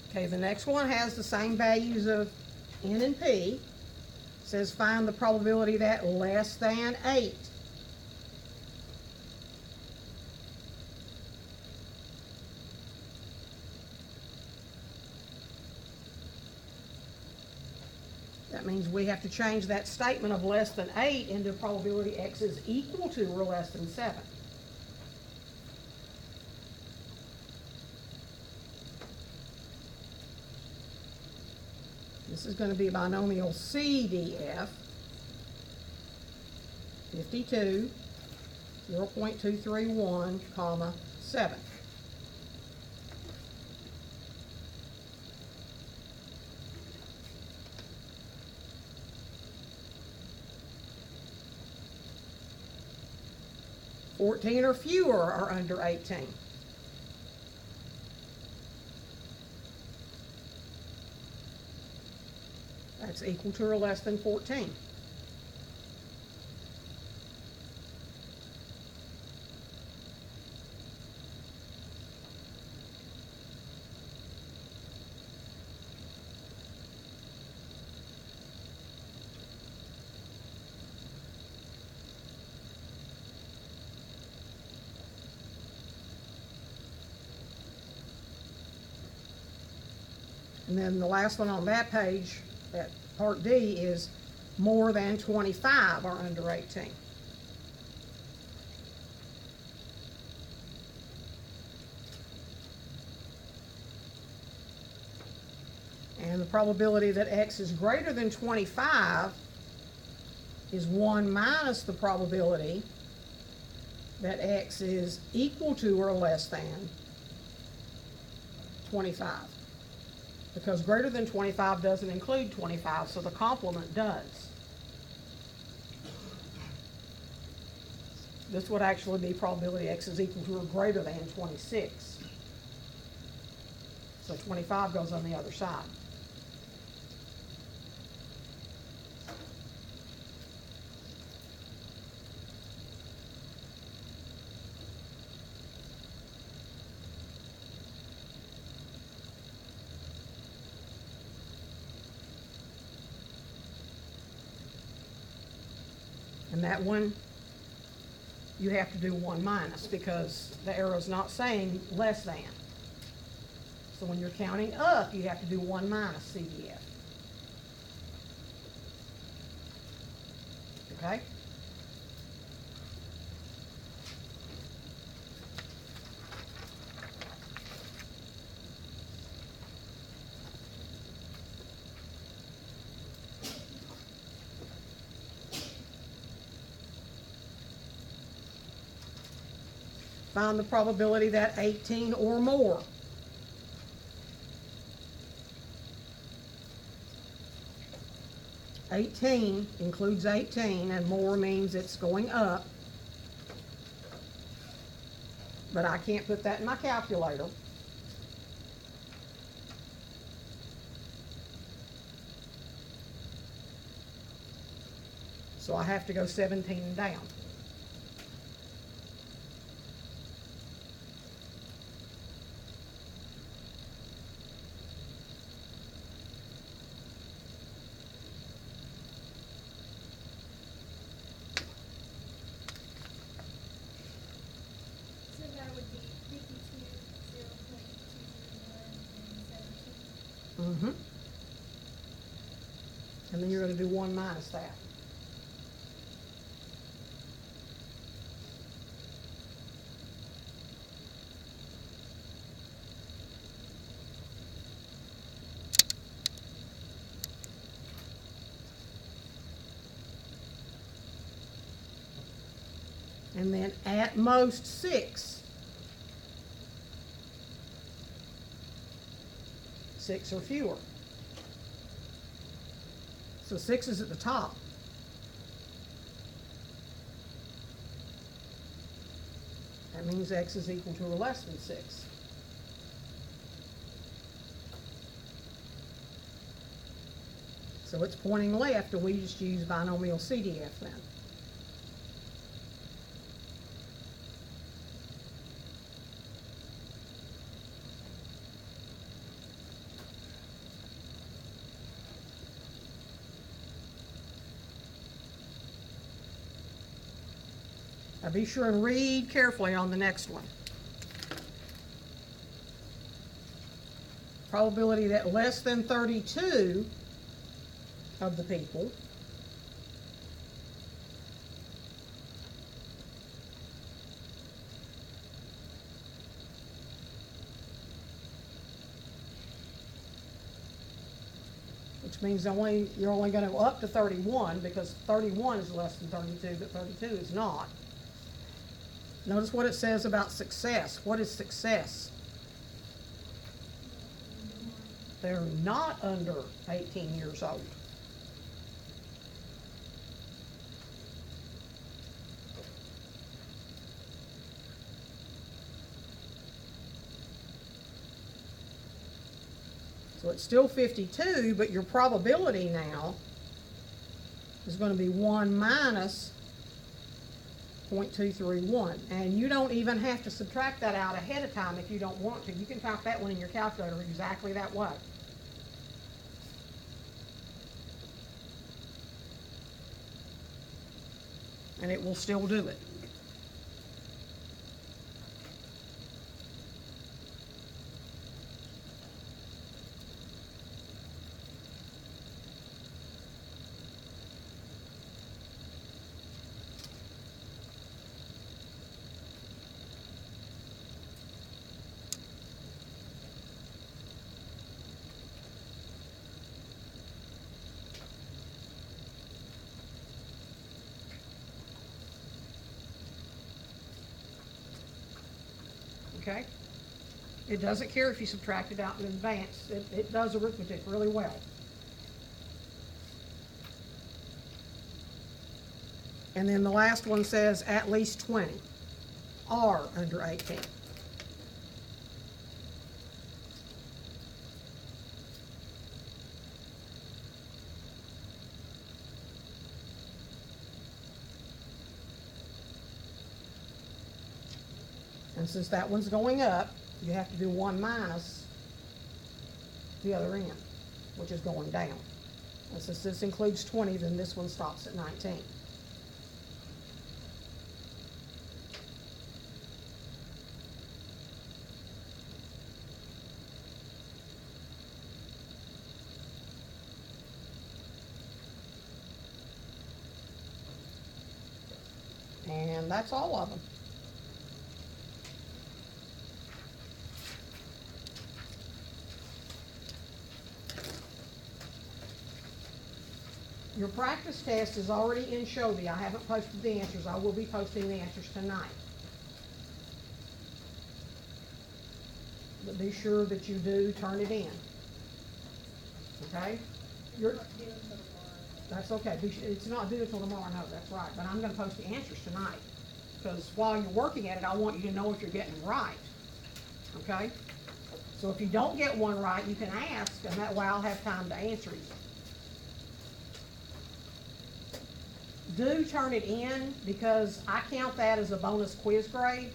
Okay, the next one has the same values of N and P. It says find the probability that less than 8. That means we have to change that statement of less than 8 into probability X is equal to or less than 7. This is going to be binomial CDF. 52, 0.231, comma, 7. Fourteen or fewer are under 18. That's equal to or less than 14. And then the last one on that page, at part D, is more than 25 are under 18. And the probability that X is greater than 25 is 1 minus the probability that X is equal to or less than 25. Because greater than 25 doesn't include 25, so the complement does. This would actually be probability X is equal to or greater than 26. So 25 goes on the other side. And that one, you have to do 1 minus because the arrow's not saying less than. So when you're counting up, you have to do 1 minus CDF. Okay? Find the probability that 18 or more. "18" includes 18, and more means it's going up. But I can't put that in my calculator. So I have to go 17 down. So that would be 52, 0.201, and 17. And then you're going to do 1 minus that. And then at most 6. 6 or fewer. So 6 is at the top. That means X is equal to or less than 6. So it's pointing left, and we just use binomial CDF then. Now be sure and read carefully on the next one. Probability that less than 32 of the people which which means you're only gonna go up to 31, because 31 is less than 32, but 32 is not. Notice what it says about success. What is success? They're not under 18 years old. So it's still 52, but your probability now is going to be 1 minus 0.231. And you don't even have to subtract that out ahead of time if you don't want to. You can type that one in your calculator exactly that way. And it will still do it. Okay? It doesn't care if you subtract it out in advance. It does arithmetic really well. And then the last one says at least 20 are under 18. And since that one's going up, you have to do 1 minus the other end, which is going down. And since this includes 20, then this one stops at 19. And that's all of them. Your practice test is already in Shelby. I haven't posted the answers. I will be posting the answers tonight. But be sure that you do turn it in. Okay? That's okay. It's not due until tomorrow, no, that's right. But I'm going to post the answers tonight. Because while you're working at it, I want you to know if you're getting it right. Okay? So if you don't get one right, you can ask, and that way I'll have time to answer you. Do turn it in, because I count that as a bonus quiz grade.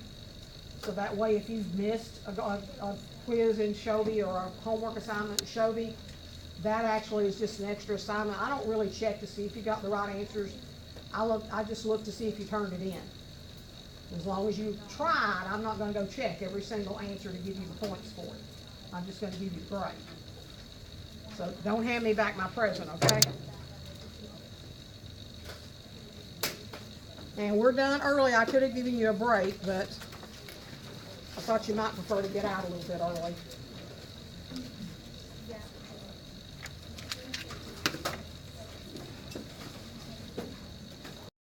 So that way if you've missed a quiz in Shelby or a homework assignment in Shelby, that actually is just an extra assignment. I don't really check to see if you got the right answers. I just look to see if you turned it in. As long as you tried, I'm not going to go check every single answer to give you the points for it. I'm just going to give you the grade. So don't hand me back my present, okay? And we're done early. I could have given you a break, but I thought you might prefer to get out a little bit early.